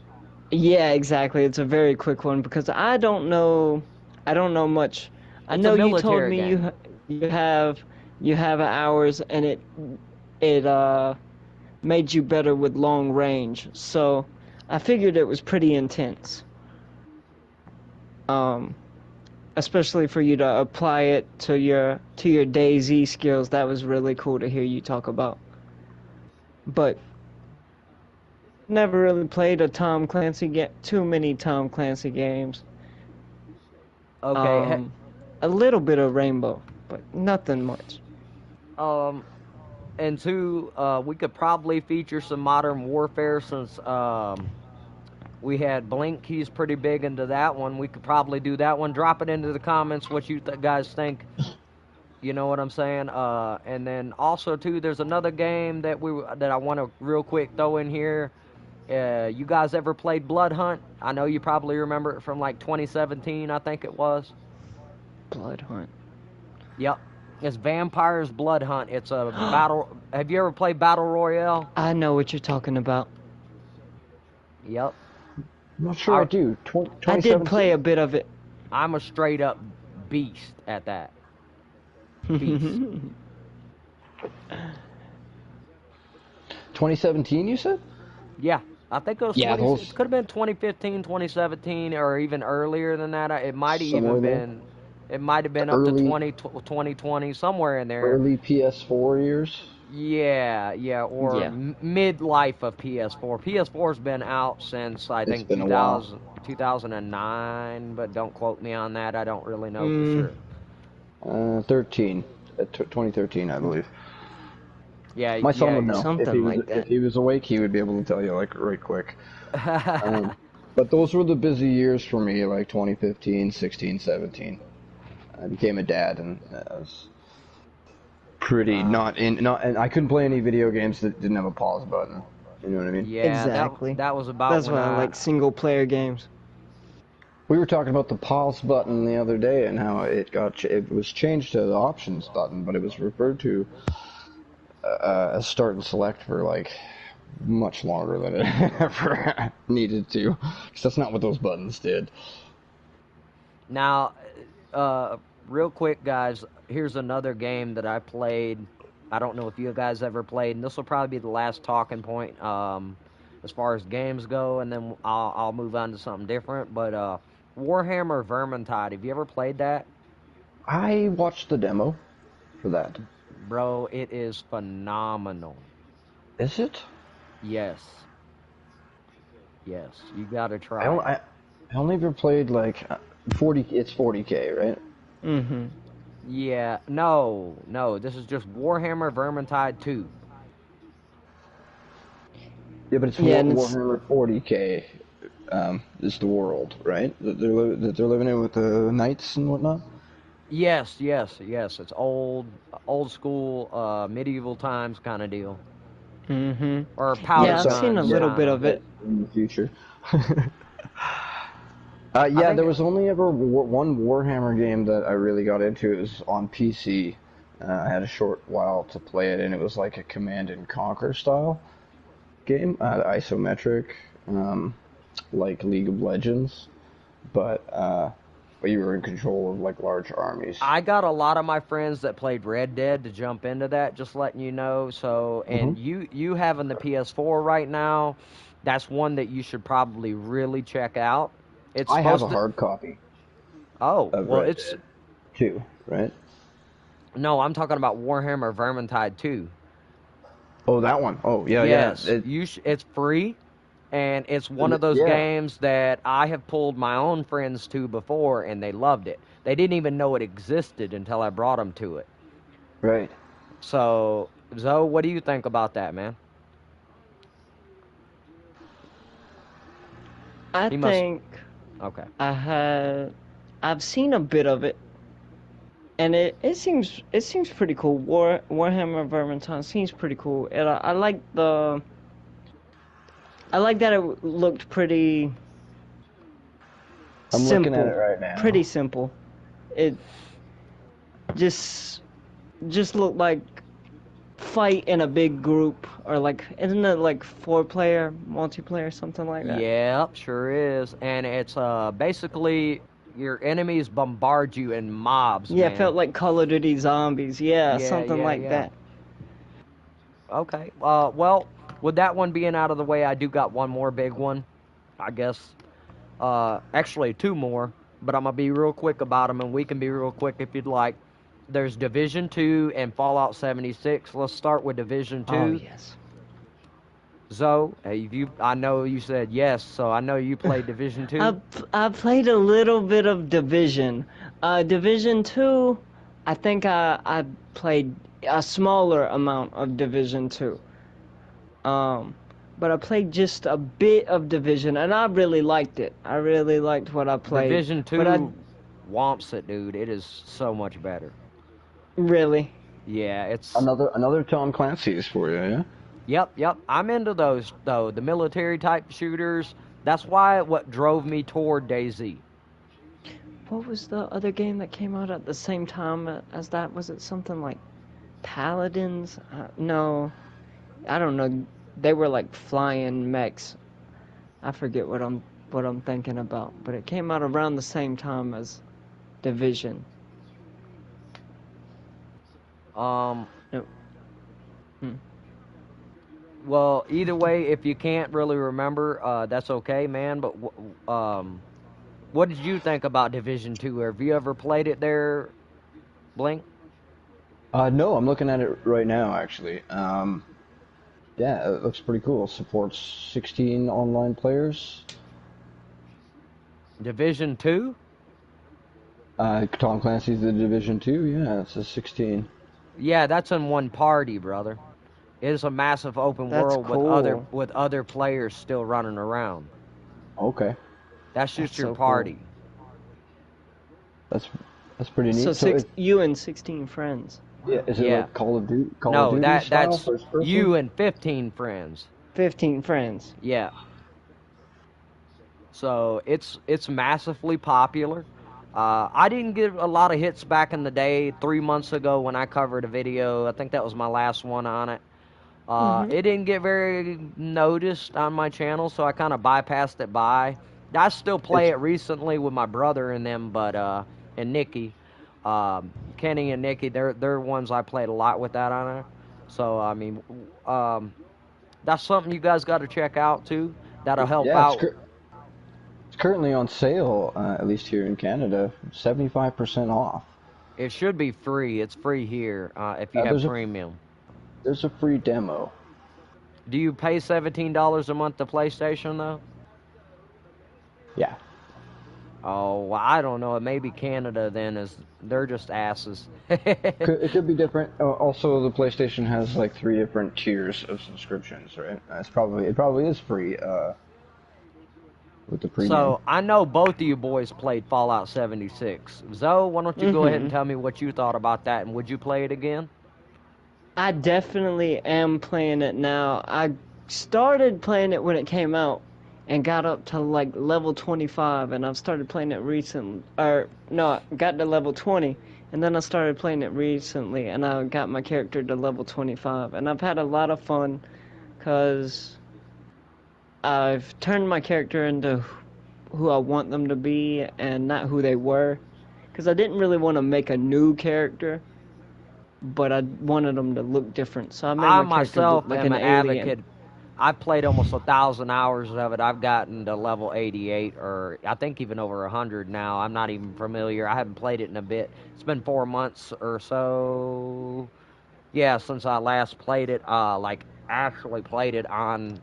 Yeah, exactly. It's a very quick one because I don't know much. I It's know a you told military me game. you have hours and it made you better with long range. So I figured it was pretty intense. Especially for you to apply it to your DayZ skills. That was really cool to hear you talk about. But never really played too many Tom Clancy games. Okay. A little bit of Rainbow, but nothing much. And two, we could probably feature some Modern Warfare since we had Blink. He's pretty big into that one. We could probably do that one. Drop it into the comments what you guys think You know what I'm saying? And then also too, there's another game that I want to real quick throw in here. You guys ever played Blood Hunt? I know you probably remember it from like 2017, I think it was. Blood Hunt. Yep. It's Vampires Blood Hunt. It's a battle. Have you ever played Battle Royale? I know what you're talking about. Yep. I'm not sure I do. I did play a bit of it. I'm a straight up beast at that. Beast. 2017, you said? Yeah. I think it was Yeah, it could have been 2015, 2017, or even earlier than that. It might have even been. It might have been up to 2020, somewhere in there. Early PS4 years? Yeah, or midlife of PS4. PS4's been out since, I think, 2009, but don't quote me on that. I don't really know for sure. 2013, I believe. Yeah, my son would know. Something like that. If he was awake, he would be able to tell you, like, right quick. But those were the busy years for me, like 2015, 16, 17. I became a dad, and I was pretty and I couldn't play any video games that didn't have a pause button. You know what I mean? Yeah, exactly. That was about. That's why I like single player games. We were talking about the pause button the other day and how it was changed to the options button, but it was referred to as start and select for like much longer than it ever needed to, because that's not what those buttons did. Now, real quick, guys, here's another game that I played. I don't know if you guys ever played, and this will probably be the last talking point as far as games go, and then I'll move on to something different. But Warhammer Vermintide, have you ever played that? I watched the demo for that. Bro, it is phenomenal. Is it? Yes. Yes, you gotta try. I only ever played like 40. It's 40K, right? Mm-hmm. Yeah, no, this is just Warhammer Vermintide 2. Yeah, but it's Warhammer 40K. Is the world, right? That they're living in with the knights and whatnot. Yes. It's old school, medieval times kind of deal. Mm-hmm. Or powder Yeah, I've seen a little bit of it in the future. There was only ever one Warhammer game that I really got into. It was on PC. I had a short while to play it, and it was like a Command and Conquer style game, isometric, like League of Legends, but you were in control of like large armies. I got a lot of my friends that played Red Dead to jump into that, just letting you know. So, and you having the PS4 right now, that's one that you should probably really check out. I have a hard copy. Oh, well, Red Dead 2, right? No, I'm talking about Warhammer Vermintide 2. Oh, that one. Oh, yeah, yes. yeah. It's free, and it's one of those games that I have pulled my own friends to before, and they loved it. They didn't even know it existed until I brought them to it. Right. So, Zoe, what do you think about that, man? Okay. I've seen a bit of it, and it seems pretty cool. Warhammer Vermintide seems pretty cool, and I like that it looked pretty simple. Looking at it right now. Pretty simple. It just looked like fight in a big group, or like, isn't it like 4-player multiplayer, something like that? Yep, sure is. And it's basically your enemies bombard you in mobs. Yeah, man. It felt like Call of Duty Zombies. Yeah, something like that. Okay. Well, with that one being out of the way, I do got one more big one, I guess. Actually, two more, but I'm gonna be real quick about them, and we can be real quick if you'd like. There's Division 2 and Fallout 76. Let's start with Division 2. Oh, yes. Zoe, I know you said yes, so I know you played Division 2. I played a little bit of Division. Division 2, I think I played a smaller amount of Division 2. But I played just a bit of Division, and I really liked it. I really liked what I played. Division 2 whomps it, dude. It is so much better. Really? Yeah, it's Another Tom Clancy's for you, yeah. yep. I'm into those though, the military type shooters. That's why what drove me toward DayZ. What was the other game that came out at the same time as that? Was it something like Paladins? No, I don't know. They were like flying mechs. I forget what I'm thinking about, but it came out around the same time as Division. Um, No. Hmm. well, either way, if you can't really remember, that's okay, man. But what did you think about Division 2? Have you ever played it there, Blink? No, I'm looking at it right now, actually. Yeah, it looks pretty cool. Supports 16 online players. Division 2? Tom Clancy's The Division 2, yeah, it's a 16. Yeah, that's in one party, brother. It is a massive open That's world cool. with other players still running around. Okay, That's just That's your so cool. party. that's that's pretty So neat. So six, it, you and 16 friends. yeah, is it Yeah. like Call of No, Duty style, that's first person? you and 15 friends. 15 friends. Yeah. So it's massively popular. I didn't get a lot of hits back in the day. 3 months ago when I covered a video, I think that was my last one on it. Mhm. It didn't get very noticed on my channel, so I kind of bypassed it by. I still play It's it recently with my brother and them, but and Nikki, Kenny and Nikki, they're ones I played a lot with that on it. So I mean, um, that's something you guys got to check out too. That'll help yeah, out. it's currently on sale, at least here in Canada, 75% off. It should be free. It's free here if you have There's a premium. free demo. Do you pay $17 a month to PlayStation though? Yeah. Oh, well, I don't know. Maybe Canada then is they're just asses. It could be different. Also, the PlayStation has like 3 different tiers of subscriptions, right? It probably is free with the premium. So I know both of you boys played Fallout 76. Zoe, why don't you go ahead and Mhm. tell me what you thought about that, and would you play it again? I definitely am playing it now. I started playing it when it came out and got up to like level 25 and I've started playing it recently. Or no, I got to level 20 and then I started playing it recently and I got my character to level 25 and I've had a lot of fun cuz I've turned my character into who I want them to be and not who they were cuz I didn't really want to make a new character but I wanted them to look different. So I made I my character look myself like am an an alien. advocate. I've played almost 1,000 hours of it. I've gotten to level 88, or I think even over 100 now. I'm not even familiar. I haven't played it in a bit. It's been 4 months or so. Yeah, since I last played it. Like actually played it on,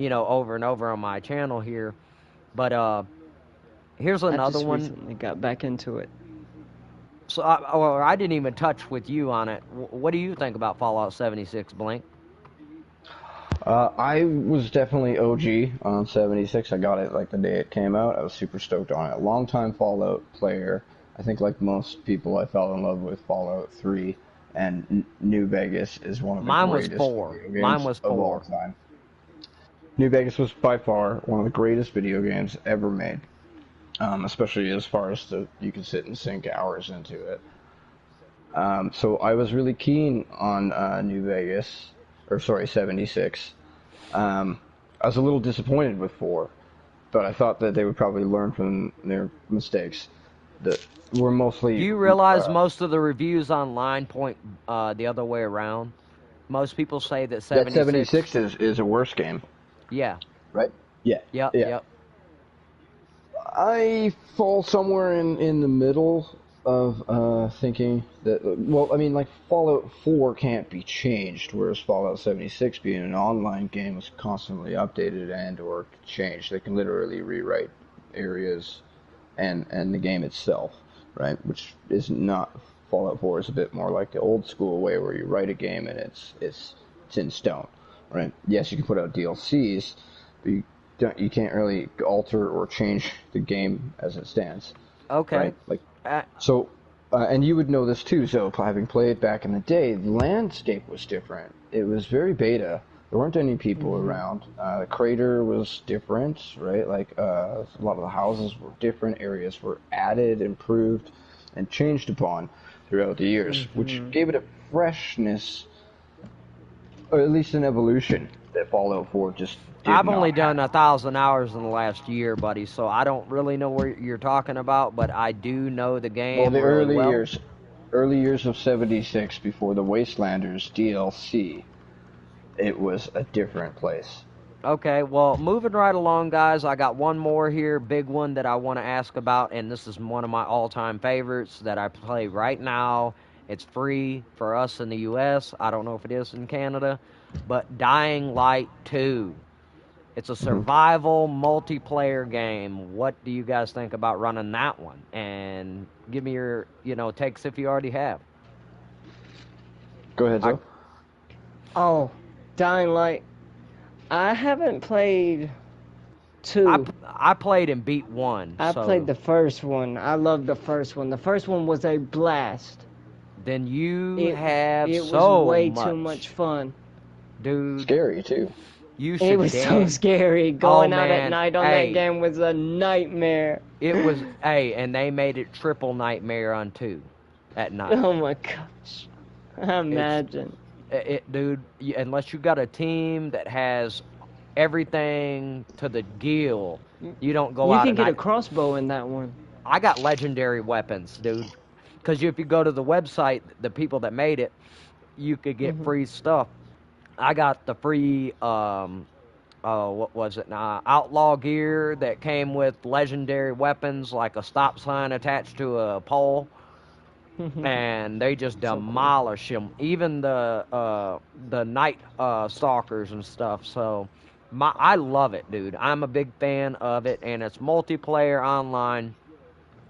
over and over on my channel here. But here's I another just one. recently got back into it. So I didn't even touch with you on it. What do you think about Fallout 76, Blink? I was definitely OG on 76. I got it like the day it came out. I was super stoked on it. Longtime Fallout player. I think like most people, I fell in love with Fallout 3, and New Vegas is one of the Mine was greatest 4. video Mine games was of all 4. time. New Vegas was by far one of the greatest video games ever made, especially as far as you can sit and sink hours into it. So I was really keen on New Vegas, or sorry, 76. I was a little disappointed with 4, but I thought that they would probably learn from their mistakes that were Do mostly you realize most of the reviews online point the other way around? Most people say that that 76. 76 is a worse game, Yeah. right? Yeah, Yep. yeah. Yep. I fall somewhere in the middle of thinking that, well, I mean, like Fallout 4 can't be changed, whereas Fallout 76, being an online game, is constantly updated and or changed. They can literally rewrite areas and the game itself, right? Which is not Fallout 4 is a bit more like the old school way where you write a game and it's in stone, right? Yes, you can put out DLCs, but you can't really alter or change the game as it stands, Okay. right? Like Uh, so. And you would know this too, so having played back in the day, the landscape was different. It was very beta. There weren't any people around. The crater was different, right? Like a lot of the houses were different. Areas were added, improved, and changed upon throughout the years, which gave it a freshness, or at least an evolution that Fallout 4 just did I've not only done have. 1,000 hours in the last year, buddy, so I don't really know what you're talking about, but I do know the Well, game the really well. early years of '76 before the Wastelanders DLC, it was a different place. Okay, well, moving right along, guys, I got one more here, big one that I want to ask about, and this is one of my all-time favorites that I play right now. It's free for us in the U.S. I don't know if it is in Canada, but Dying Light 2. It's a Mhm. survival multiplayer game. What do you guys think about running that one? And give me your, takes if you already have. Go ahead, I Zoe. Oh, Dying Light. I haven't played I, 2. I played and beat 1, I played so the first one. I loved the first one. The first one was a blast. then you It have it was so way too much much. fun. Dude, Scary too. you It should was so dance. scary. Oh Going out at man, night on that hey, game was a nightmare. it was, hey, and they made it triple nightmare on 2 at night. Oh my gosh. It's, Imagine. dude, unless you got a team that has everything to the gill, you don't go You out can at get a night. crossbow in that one. I got legendary weapons, dude. Because if you go to the website, the people that made it, you could get Hmm. free stuff. I got the free, what was it now? Outlaw gear that came with legendary weapons, like a stop sign attached to a pole, and they just So cool. demolish them. Even the night stalkers and stuff. So, I love it, dude. I'm a big fan of it, and it's multiplayer online.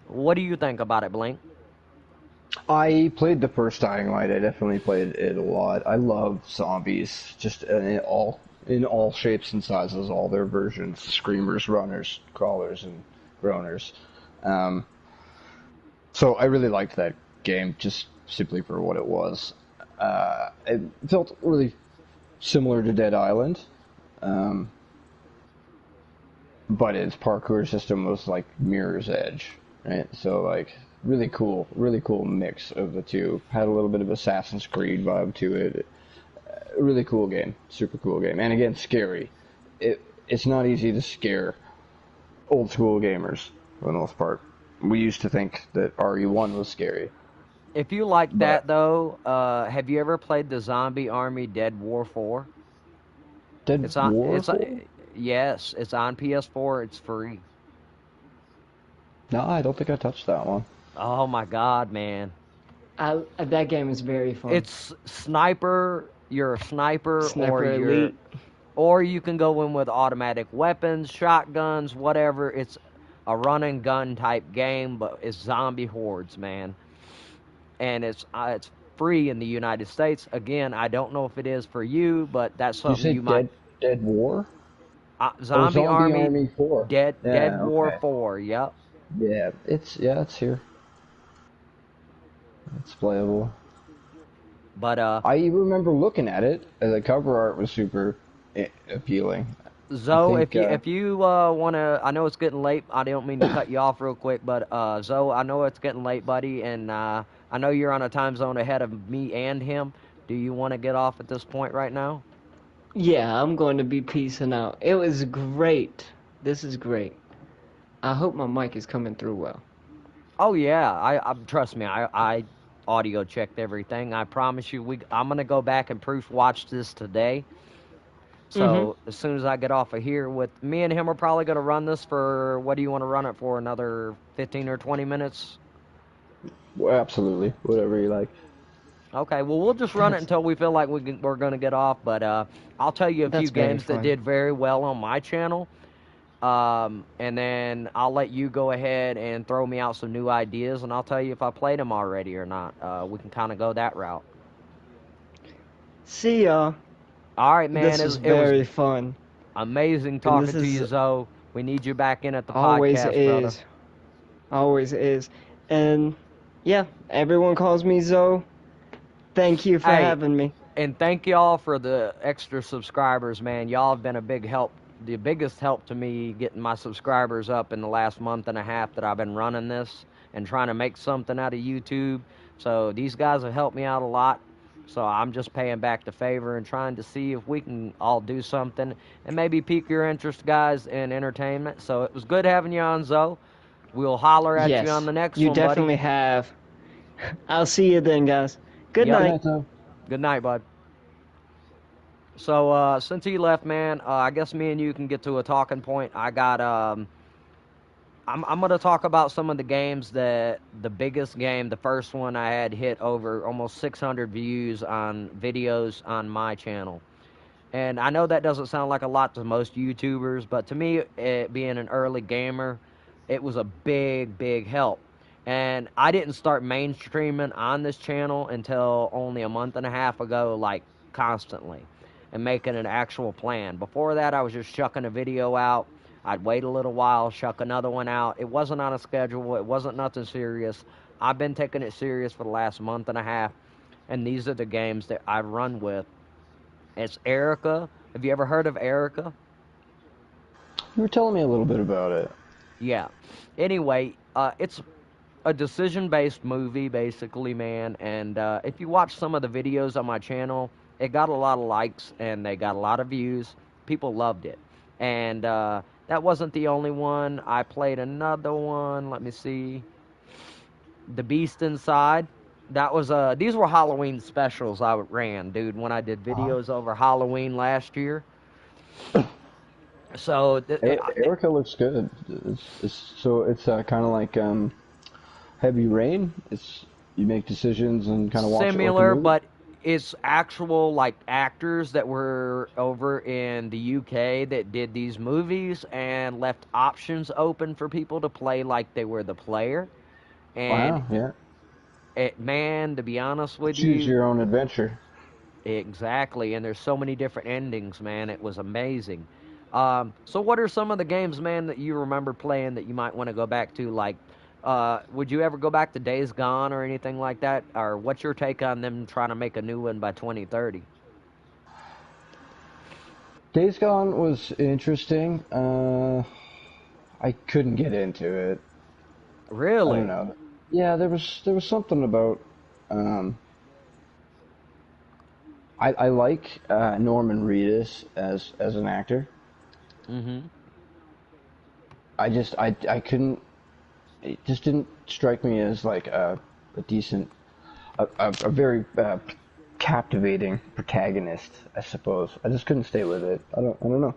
What do you think about it, Blink? I played the first Dying Light. I definitely played it a lot. I love zombies, just in all shapes and sizes, all their versions: screamers, runners, crawlers, and groaners. Um, so I really liked that game, just simply for what it was. It felt really similar to Dead Island, um, but its parkour system was like Mirror's Edge, right? So like really cool mix of the two. Had a little bit of Assassin's Creed vibe to it. Really cool game, super cool game, and again scary. It's not easy to scare old school gamers for the most part. We used to think that RE1 was scary, If you like but that though, have you ever played the Zombie Army Dead War 4? Dead It's on. War 4? Yes, it's on PS4. It's free. No, I don't think I touched that one. Oh my God, man! That game is very fun. It's sniper. You're a sniper, Sniper Elite. or you can go in with automatic weapons, shotguns, whatever. It's a run and gun type game, but it's zombie hordes, man. And it's free in the United States. Again, I don't know if it is for you, but that's You something say you might. Dead War? Oh, Zombie Zombie Army Army 4. Dead Yeah, War okay. 4. Yep. It's here. It's playable. But I remember looking at it. The cover art was super appealing. I Zoe, think if you wanna, I know it's getting late. I don't mean to cut you off real quick, but Zoe, I know it's getting late, buddy, and I know you're on a time zone ahead of me and him. Do you want to get off at this point right now? Yeah, I'm going to be peacing out. It was great. This is great. I hope my mic is coming through well. Oh yeah, I trust me. I audio checked everything. I promise you, I'm gonna go back and proof watch this today. Mm-hmm. So as soon as I get off of here, with me and him are probably gonna run this for, what do you want to run it for? Another 15 or 20 minutes? well, absolutely. Whatever you like. Okay, well, we'll just run it That's until we feel like we're going to get off. But I'll tell you a few that's very games that fun. did very well on my channel. And then I'll let you go ahead and throw me out some new ideas, and I'll tell you if I played them already or not. We can kind of go that route. See y'all. All right, man. This was It was very fun. amazing And talking this to you, is Zoe. We need you back in at the always podcast, brother. is. Always is. And Yeah, everyone calls me Zoe. Thank you for Hey, having me. and thank y'all for the extra subscribers, man. Y'all have been a big help, the biggest help to me getting my subscribers up in the last month and a half that I've been running this and trying to make something out of YouTube. So these guys have helped me out a lot. So I'm just paying back the favor and trying to see if we can all do something and maybe pique your interest, guys, in entertainment. So it was good having you on, Zoe. We'll holler at you on Yes, the next you one, buddy. definitely have. I'll see you then, guys. Good Yep. Good night. night, though. Good night, bud. So since he left, man, I guess me and you can get to a talking point. I got I'm gonna talk about some of the games that the biggest game, the first one I had hit over almost 600 views on videos on my channel. And I know that doesn't sound like a lot to most YouTubers, but to me, it, being an early gamer, it was a big, big help. And I didn't start mainstreaming on this channel until only a month and a half ago, like constantly, and making an actual plan. Before that, I was just chucking a video out. I'd wait a little while, chuck another one out. It wasn't on a schedule, it wasn't nothing serious. I've been taking it serious for the last month and a half, and these are the games that I've run with. It's Erica. Have you ever heard of Erica? You were telling me a little bit about it. Yeah. Anyway, it's a decision-based movie, basically, man. And if you watch some of the videos on my channel, it got a lot of likes and they got a lot of views. People loved it. And that wasn't the only one. I played another one. Let me see. The Beast Inside. That was these were Halloween specials I ran, dude, when I did Uh-huh. videos over Halloween last year. So Erica looks good. So it's kind of like Heavy Rain. It's you make decisions and kind of watch it like a similar, movie. but it's actual like actors that were over in the UK that did these movies and left options open for people to play like they were the player. And Wow, yeah. man, to be honest with Choose you, your own adventure. exactly. And there's so many different endings, man. It was amazing. So what are some of the games, man, that you remember playing that you might want to go back to? Like, would you ever go back to Days Gone or anything like that? Or what's your take on them trying to make a new one by 2030? Days Gone was interesting. I couldn't get into it. I don't Really? know. Yeah, there was something about. Um, I like Norman Reedus as an actor. Mm-hmm. I couldn't. It just didn't strike me as like a decent, a very captivating protagonist. I suppose I just couldn't stay with it. I don't know.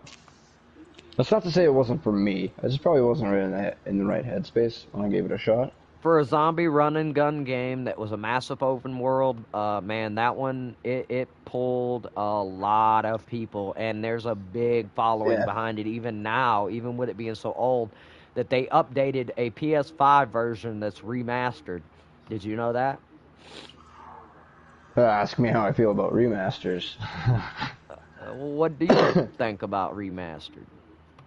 That's not to say it wasn't for me. I just probably wasn't really in the right headspace when I gave it a shot. For a zombie run and gun game that was a massive open world, man, that one it pulled a lot of people, and there's a big following Yeah. behind it even now, even with it being so old, that they updated a PS5 version that's remastered. Did you know that? Ask me how I feel about remasters. What do you think about remastered?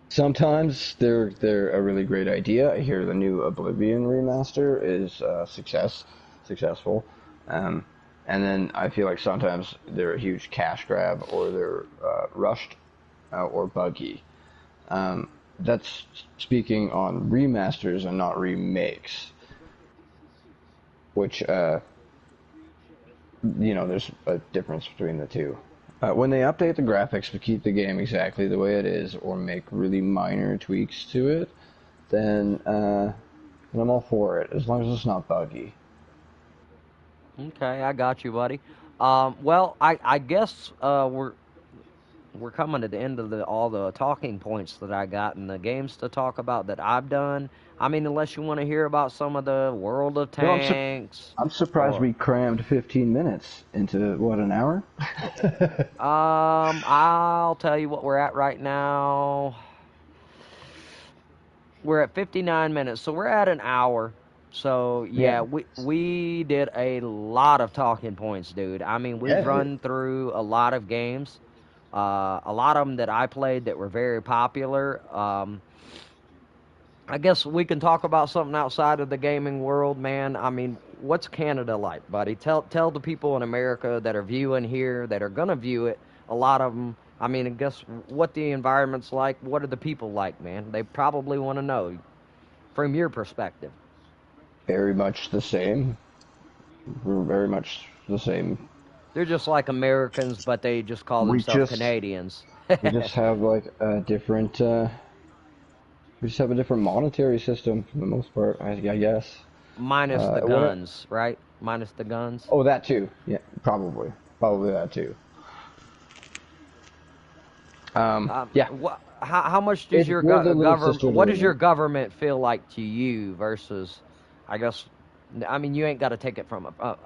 Sometimes they're a really great idea. I hear the new Oblivion remaster is successful, um, and then I feel like sometimes they're a huge cash grab or they're rushed or buggy. That's speaking on remasters and not remakes, which there's a difference between the two. When they update the graphics to keep the game exactly the way it is, or make really minor tweaks to it, then I'm all for it, as long as it's not buggy. Okay, I got you, buddy. Well, I guess we're coming to the end of all the talking points that I got and the games to talk about that I've done. I mean, unless you want to hear about some of the World of No, Tanks, I'm surprised or we crammed 15 minutes into what, an hour? I'll tell you what we're at right now. We're at 59 minutes, so we're at an hour. So Yeah, yeah, we did a lot of talking points, dude. I mean, we've yeah. run through a lot of games. A lot of them that I played that were very popular. I guess we can talk about something outside of the gaming world, man. I mean, what's Canada like, buddy? Tell the people in America that are viewing here, that are gonna view it. A lot of them. I mean, I guess what the environment's like. What are the people like, man? They probably want to know from your perspective. Very much the same. We're very much the same. They're just like Americans, but they just call We themselves just Canadians. we just have like a different. We just have a different monetary system for the most part, I guess. Minus the What? guns, right? Minus the guns. Oh, that too. Yeah, probably that too. Yeah. How much does your We're the little government? sister to What does your them. government feel like to you versus? I guess. I mean, you ain't got to take it from a.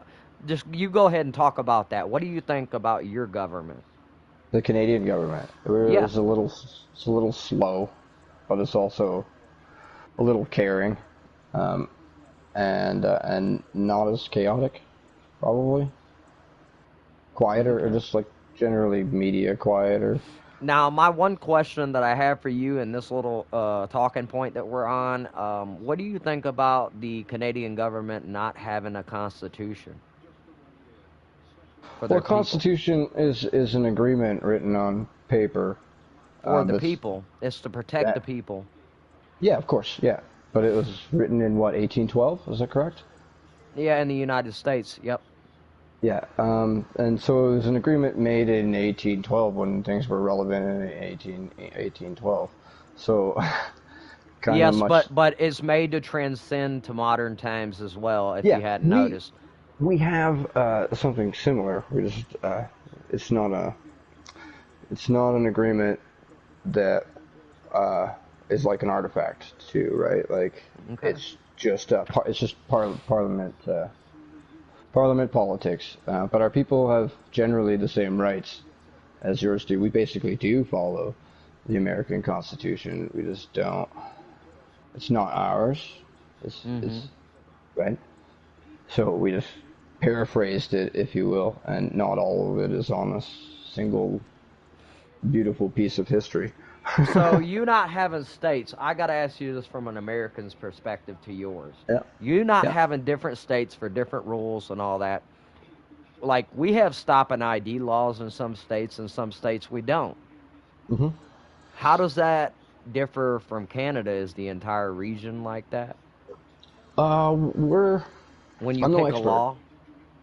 Just you go ahead and talk about that. What do you think about your government? The Canadian government. Yeah. It's a little slow, but it's also a little caring, um, and not as chaotic, probably. Quieter, or Okay. just like generally media quieter. Now, my one question that I have for you in this little talking point that we're on, what do you think about the Canadian government not having a constitution for Well, their a people? constitution is an agreement written on paper. For the That's people. It's to protect the that. people. Yeah, of course. Yeah, but it was written in what 1812? Is that correct? Yeah, in the United States. Yep. Yeah. And so it was an agreement made in 1812 when things were relevant in 1812. So kind of Yes, much. but it's made to transcend to modern times as well. If Yeah, you hadn't noticed. we have something similar. We just it's not a it's not an agreement that uh, is like an artifact too, right? Like Okay. it's just parliament politics. But our people have generally the same rights as yours do. We basically do follow the American Constitution. We just don't. It's not ours. Mm-hmm. It's right. So we just paraphrased it, if you will, and not all of it is on a single beautiful piece of history. So you not having states, I gotta ask you this from an American's perspective to yours. Yeah. You not Yeah. having different states for different rules and all that. Like we have stop and ID laws in some states, and some states we don't. hmm How does that differ from Canada? Is the entire region like that? we're. When you I'm no pick a expert. law?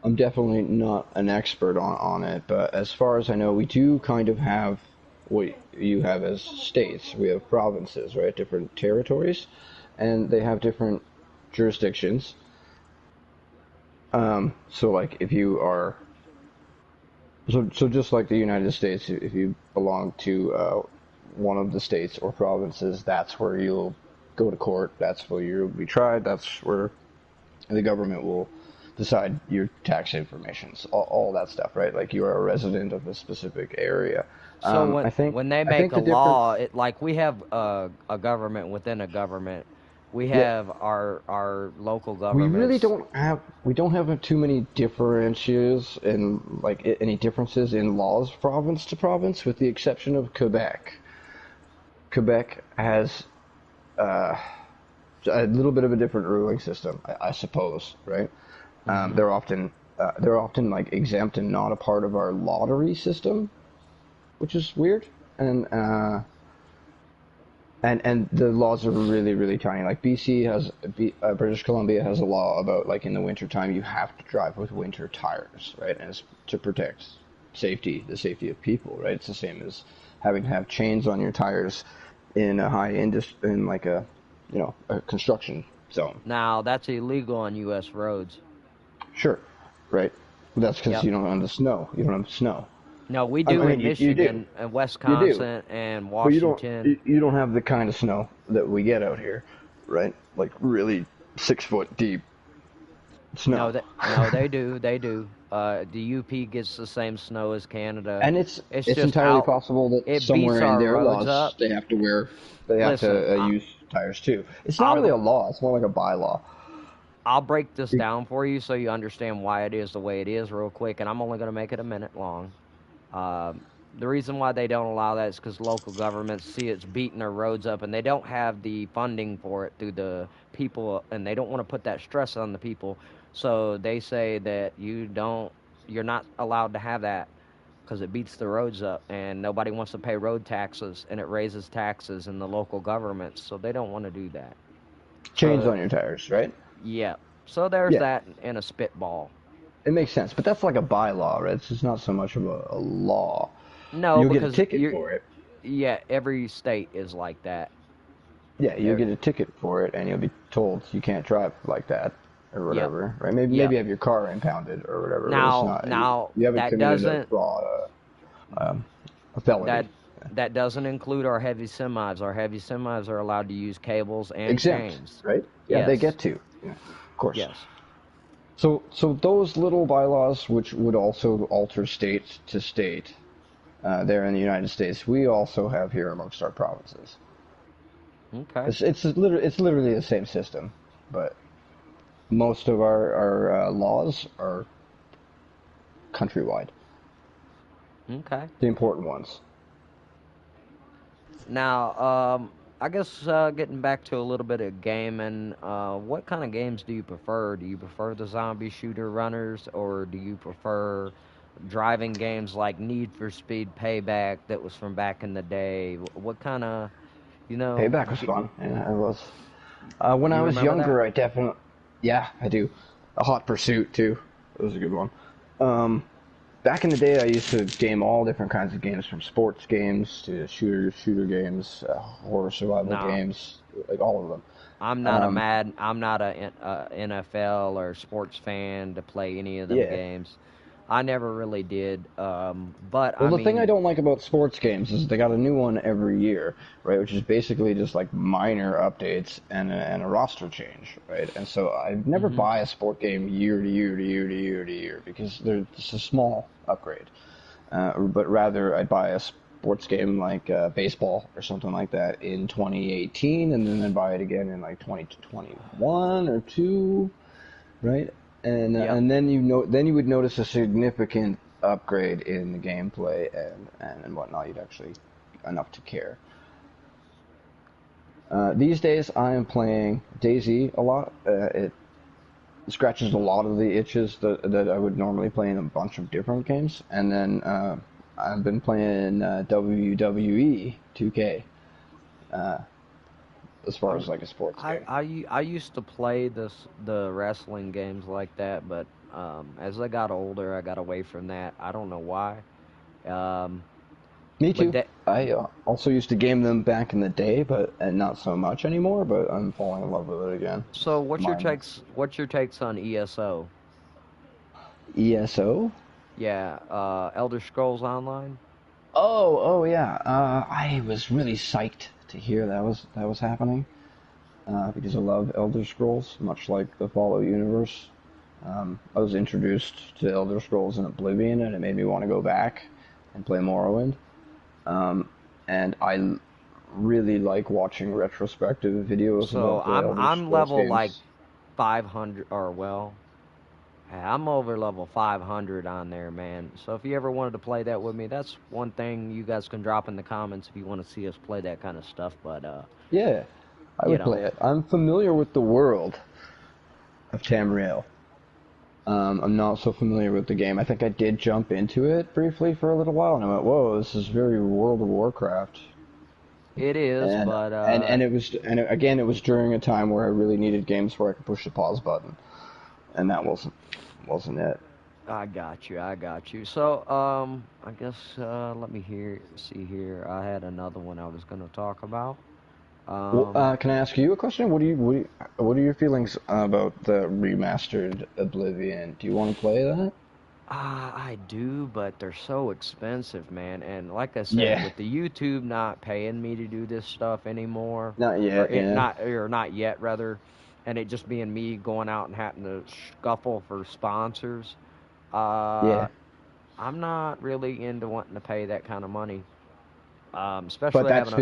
I'm definitely not an expert on it, but as far as I know, we do kind of have what you have as states. We have provinces, right? Different territories, and they have different jurisdictions. So like if you are so just like the United States, if you belong to one of the states or provinces, that's where you'll go to court. That's where you'll be tried. That's where the government will decide your tax information, all that stuff, right? Like you are a resident of a specific area. So I think when they I make think a the difference. law, it like we have a government within a government. We Yeah, have our local we governments. don't have too many differentials in like any differences in laws province to province, with the exception of Quebec. Quebec has uh, a little bit of a different ruling system, I suppose, right? Hmm. They're often like exempt and not a part of our lottery system, which is weird. And and the laws are really really tiny. Like British Columbia has a law about like in the winter time you have to drive with winter tires, right? And it's to protect the safety of people, right? It's the same as having to have chains on your tires in a in like a a construction zone. Now that's illegal on U.S. roads. Sure, right. But that's because Yep. you don't have the snow. You don't have snow. No, we I do mean, in you do. Michigan and You do. Wisconsin and But Washington. you don't have the kind of snow that we get out here, right? Like really 6 foot deep No, snow. no, they do. They do. The UP gets the same snow as Canada. And It's it's just entirely out. possible that It beats somewhere in our their roads laws up. they have Listen, to use tires too. It's not I'll really br- a law. It's more like a bylaw. I'll break this down for you so you understand why it is the way it is real quick, and I'm only going to make it a minute long. Um, the reason why they don't allow that is because local governments see it's beating their roads up, and they don't have the funding for it through the people, and they don't want to put that stress on the people So they say that you're not allowed to have that because it beats the roads up, and nobody wants to pay road taxes, and it raises taxes in the local governments, so they don't want to do that. Chains So on your tires, right? yeah, so there's Yeah, that in a spitball. it makes sense. But that's like a bylaw, right? It's just not so much of a law. No, You'll get a because ticket for it. yeah, every state is like that. Yeah, you'll get a ticket for it, and you'll be told you can't drive like that or Yep, whatever, right? Maybe yep. have your car impounded or whatever, but it's Now, not. now You haven't that committed a doesn't fraud, um, a felony. that that doesn't include our heavy semis. Our heavy semis are allowed to use cables and Exempt, chains. right? Yeah, they Yes, get to. Yeah, of course. yes. So those little bylaws, which would also alter state to state, there in the United States, we also have here amongst our provinces. Okay, It's literally the same system, but most of our laws are countrywide, okay. the important ones. Now, I guess getting back to a little bit of gaming, what kind of games do you prefer? Do you prefer the zombie shooter runners, or do you prefer driving games like Need for Speed Payback that was from back in the day? What kind of, you know, Payback was fun. Yeah, it was. When I you was remember that? younger, I definitely, yeah, I do. A Hot Pursuit too. It was a good one. Um, Back in the day, I used to game all different kinds of games, from sports games to shooter games, horror survival No, games, like all of them. Um, I'm not a NFL or sports fan to play any of them yeah. games. I never really did. But Well, I the thing I mean, don't like about sports games is they got a new one every year, right? Which is basically just like minor updates and a roster change, right? And so I never hmm buy a sport game year to year to year to year to year because they're just a small upgrade. But rather, I buy a sports game like baseball or something like that in 2018, and then I buy it again in like 2021 or two, right? yep. And then you would notice a significant upgrade in the gameplay and whatnot. You'd actually enough to care. These days, I am playing Daisy a lot. It scratches a lot of the itches that I would normally play in a bunch of different games. And then I've been playing WWE 2K as far as like a sports game. I used to play the wrestling games like that, but as I got older, I got away from that. I don't know why. Um, Me but too. that I also used to game them back in the day, but and not so much anymore. But I'm falling in love with it again. so It's mindless. what's your takes on ESO? ESO? Yeah, Elder Scrolls Online. Oh yeah. I was really psyched to hear that was happening because I love Elder Scrolls, much like the Fallout universe. I was introduced to Elder Scrolls in Oblivion, and it made me want to go back and play Morrowind. Um, and I really like watching retrospective videos So about the Elder I'm Scrolls level like games. 500 or well, I'm over level 500 on there, man. So if you ever wanted to play that with me, that's one thing you guys can drop in the comments if you want to see us play that kind of stuff. But Yeah, I you would know, play it. I'm familiar with the world of Tamriel. I'm not so familiar with the game. I think I did jump into it briefly for a little while, and I went, "Whoa, this is very World of Warcraft." it is, And but again, it was during a time where I really needed games where I could push the pause button, and that wasn't it. I got you. I got you. So, I guess let me see here. I had another one I was gonna talk about. Well, Um, can I ask you a question? What are your feelings about the remastered Oblivion? Do you want to play that? I do, but they're so expensive, man. And like I said, Yeah, with the YouTube not paying me to do this stuff anymore, not yet. Yeah, or not yet rather, and it just being me going out and having to scuffle for sponsors, uh, yeah. I'm not really into wanting to pay that kind of money. But Especially having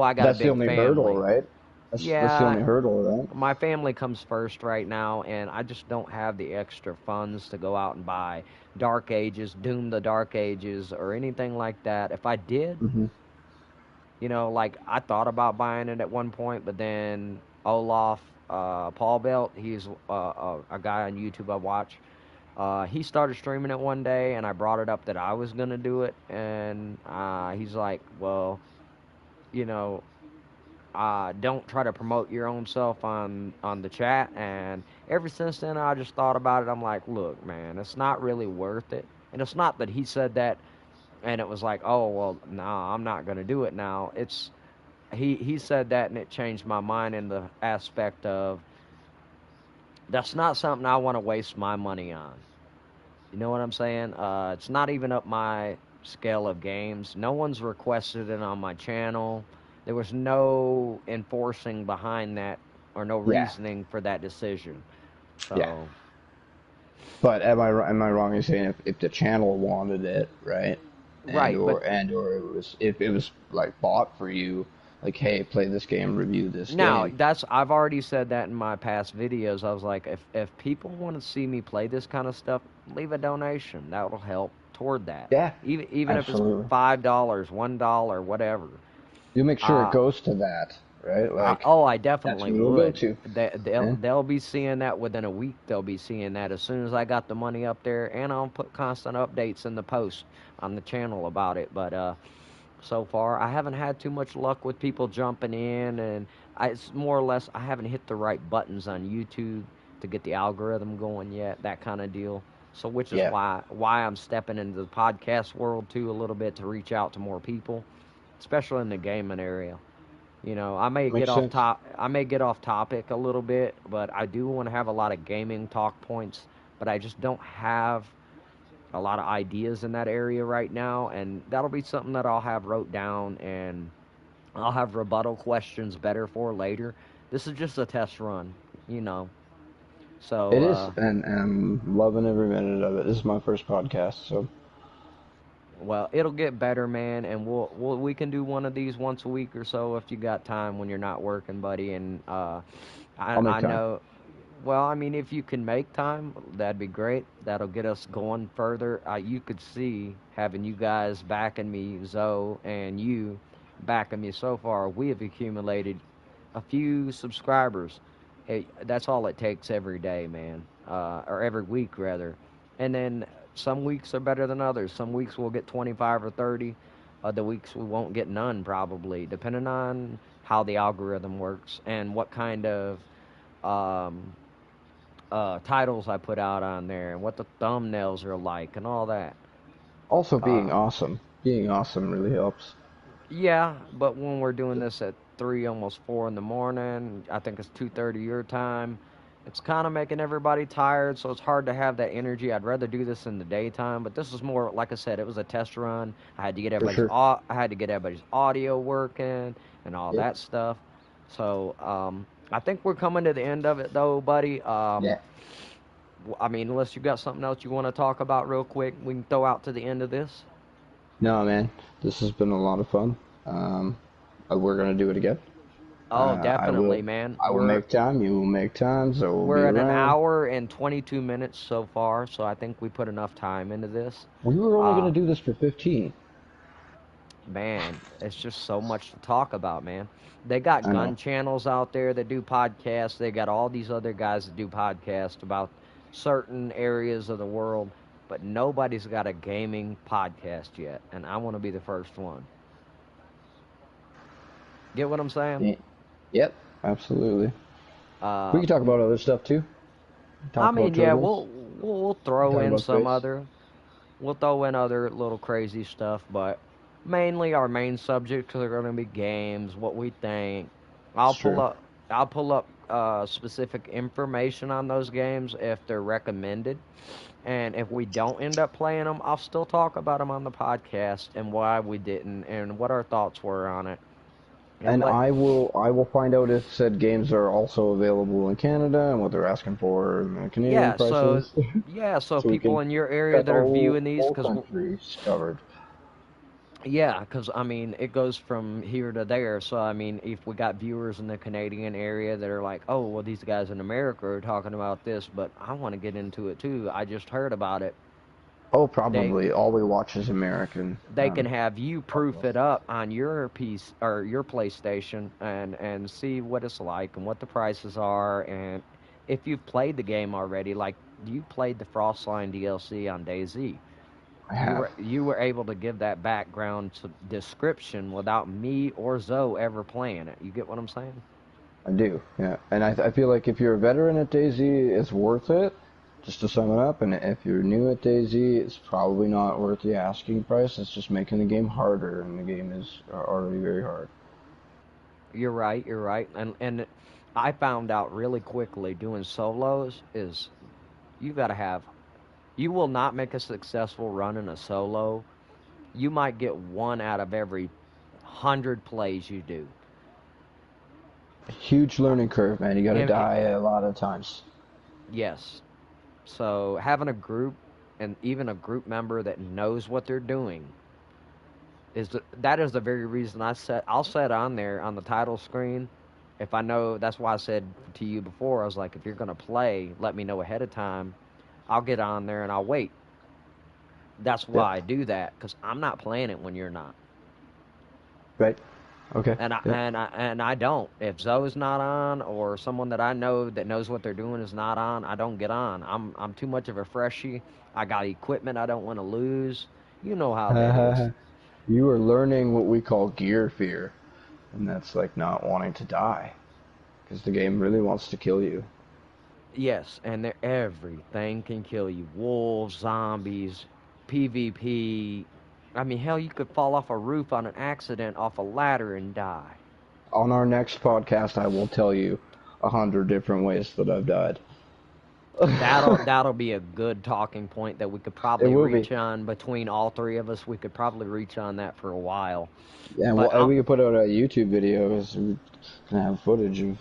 I got a that's the big only hurdle, family. right? That's the Yeah, only hurdle, right? my family comes first right now, and I just don't have the extra funds to go out and buy Dark Ages, Doom the Dark Ages, or anything like that. If I did, Hmm. like I thought about buying it at one point, but then Olaf Paul Belt. He's a guy on YouTube I watch. He started streaming it one day, and I brought it up that I was gonna do it, and he's like, "Well, you know, don't try to promote your own self on the chat." And ever since then, I just thought about it. I'm like, "Look, man, it's not really worth it." And it's not that he said that, and it was like, "Oh, well, no, I'm not gonna do it now." It's he said that, and it changed my mind in the aspect of that's not something I want to waste my money on. You know what I'm saying? It's not even up my scale of games. No one's requested it on my channel. There was no enforcing behind that or no Yeah, reasoning for that decision. yeah. So, But am I wrong in saying if the channel wanted it, right? right, but And or it was if it was like bought for you, like hey, play this game, review this now game. that's I've already said that in my past videos. I was like, if people want to see me play this kind of stuff, leave a donation. That'll help toward that. Yeah, Even if it's absolutely. $5, $1, whatever. You make sure it Uh, goes to that, right? Like I that's definitely what it'll go would. to. Yeah. They'll be seeing that within a week. They'll be seeing that as soon as I got the money up there, and I'll put constant updates in the post on the channel about it. But so far, I haven't had too much luck with people jumping in, and it's more or less I haven't hit the right buttons on YouTube to get the algorithm going yet. That kind of deal. So, which is Yeah. why I'm stepping into the podcast world too a little bit to reach out to more people, especially in the gaming area. Makes sense. I may get off topic a little bit, but I do want to have a lot of gaming talk points, but I just don't have a lot of ideas in that area right now, and that'll be something that I'll have wrote down and I'll have rebuttal questions better for later. This is just a test run, you know. So It is, and I'm loving every minute of it. This is my first podcast, so well, it'll get better, man, and we can do one of these once a week or so if you got time when you're not working, buddy. And I'll make I time. know. Well, I mean, if you can make time, that'd be great. That'll get us going further. You could see having you guys backing me, Zoe, and you backing me so far. We have accumulated a few subscribers. Hey, that's all it takes every day, man, or every week rather. And then some weeks are better than others. Some weeks we'll get 25 or 30. Other weeks we won't get none, probably, depending on how the algorithm works and what kind of um, titles I put out on there and what the thumbnails are like and all that. Also, Uh, being awesome really helps. yeah, but when we're doing this at 3, almost 4 in the morning, I think it's 2:30 your time. It's kind of making everybody tired, so it's hard to have that energy. I'd rather do this in the daytime, but this is more, like I said, it was a test run. For sure. I had to get everybody's audio working and all Yep. that stuff. So I think we're coming to the end of it, though, buddy. Yeah. I mean, unless you got something else you want to talk about real quick, we can throw out to the end of this. No, man, this has been a lot of fun. We're gonna do it again. Oh, I definitely, will. man. I will make time. You will make time. So we'll be We're at an around. hour and 22 minutes so far, so I think we put enough time into this. We were only Uh, gonna do this for 15. Man, it's just so much to talk about, man. They got I gun know. channels out there that do podcasts. They got all these other guys that do podcasts about certain areas of the world, but nobody's got a gaming podcast yet, and I want to be the first one. Get what I'm saying? Yeah. Yep. Absolutely. We Uh, can talk about other stuff too. I Talk about mean, yeah, turtles. we'll throw Talk in about some space. other we'll throw in other little crazy stuff, but mainly our main subjects are going to be games, what we think. I'll It's pull true. up I'll pull up specific information on those games if they're recommended, and if we don't end up playing them, I'll still talk about them on the podcast and why we didn't and what our thoughts were on it. And And let I will find out if said games are also available in Canada and what they're asking for and the Canadian yeah, so prices, yeah, so so we people can in your area got the that are viewing these, whole because country covered. yeah, because I mean, it goes from here to there. So, I mean, if we got viewers in the Canadian area that are like, oh, well, these guys in America are talking about this, but I want to get into it too. I just heard about it. Oh, They probably. All we watch is American. they can have you proof it up on your piece or your PlayStation and see what it's like and what the prices are, and if you've played the game already, like you played the Frostline DLC on DayZ, I have. you were able to give that background description without me or Zoe ever playing it. You get what I'm saying? I do. Yeah. And I feel like if you're a veteran at DayZ, it's worth it. Just to sum it up, and if you're new at DayZ, it's probably not worth the asking price. It's just making the game harder, and the game is already very hard. You're right. You're right. And I found out really quickly doing solos is you got to have. You will not make a successful run in a solo. You might get one out of every 100 plays you do. Huge learning curve, man. You gotta And die a lot of times. yes. So having a group and even a group member that knows what they're doing that is the very reason I'll set on there on the title screen. If I know, that's why I said to you before, I was like, if you're gonna play, let me know ahead of time. I'll get on there and I'll wait. That's Yep. why I do that, because I'm not playing it when you're not. Right. Okay. And I Yep. and I don't. If Zoe's not on, or someone that I know that knows what they're doing is not on, I don't get on. I'm too much of a freshie. I got equipment I don't want to lose. You know how that is. You are learning what we call gear fear, and that's like not wanting to die, because the game really wants to kill you. Yes, and everything can kill you. Wolves, zombies, PvP. I mean, hell, you could fall off a roof on an accident off a ladder and die. On our next podcast, I will tell you 100 different ways that I've died. That'll be a good talking point that we could It probably will reach be. on between all three of us. We could probably reach on that for a while. Yeah, But well, we could put out a YouTube video. We're gonna have footage of.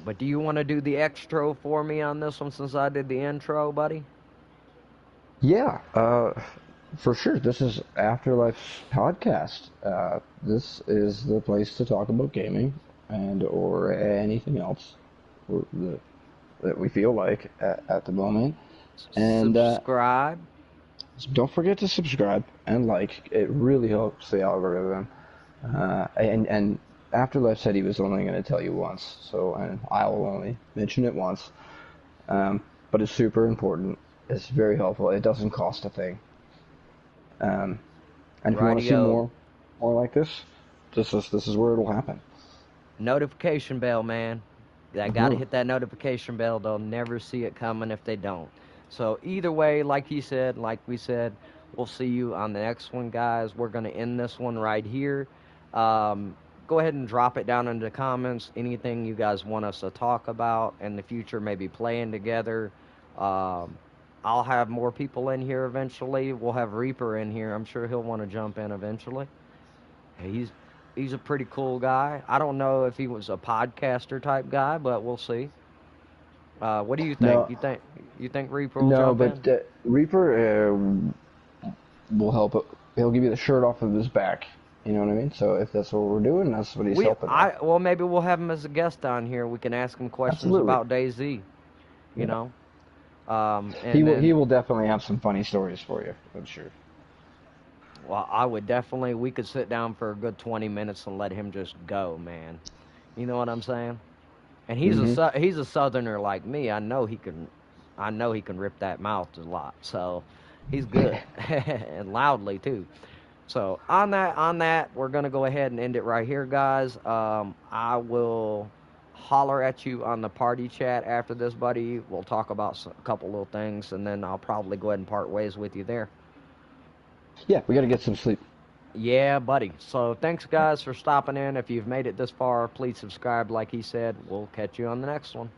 but do you want to do the extra for me on this one since I did the intro, buddy? Yeah, for sure. This is Afterlife's podcast. This is the place to talk about gaming and or anything else that we feel like at the moment. And Subscribe. don't forget to subscribe and like. It really helps the algorithm. And Afterlife said he was only going to tell you once, so and I will only mention it once. But it's super important. It's very helpful. It doesn't cost a thing. And if you want to see Radio. more like this is where it'll happen. Notification bell, man. I gotta Mhm. hit that notification bell. They'll never see it coming if they don't. So either way, like he said, like we said, we'll see you on the next one, guys. We're gonna end this one right here. Go ahead and drop it down in the comments. Anything you guys want us to talk about in the future, maybe playing together. Um, I'll have more people in here eventually. We'll have Reaper in here. I'm sure he'll want to jump in eventually. He's he's a pretty cool guy. I don't know if he was a podcaster type guy, but we'll see. What do you think? No, You think Reaper will no, jump in? but Reaper will help. He'll give you the shirt off of his back. You know what I mean? So if that's what we're doing, that's what he's helping with. Well, maybe we'll have him as a guest on here. We can ask him questions Absolutely. about DayZ. You Yeah. know, He and will. He then will definitely have some funny stories for you. I'm sure. well, I would definitely. We could sit down for a good 20 minutes and let him just go, man. You know what I'm saying? And Hmm. he's a southerner like me. I know he can rip that mouth a lot. So he's good and loudly too. So on that, we're gonna go ahead and end it right here, guys. I will holler at you on the party chat after this, buddy. We'll talk about a couple little things, and then I'll probably go ahead and part ways with you there. Yeah, we got to get some sleep. Yeah, buddy. So thanks, guys, for stopping in. If you've made it this far, please subscribe. Like he said, we'll catch you on the next one.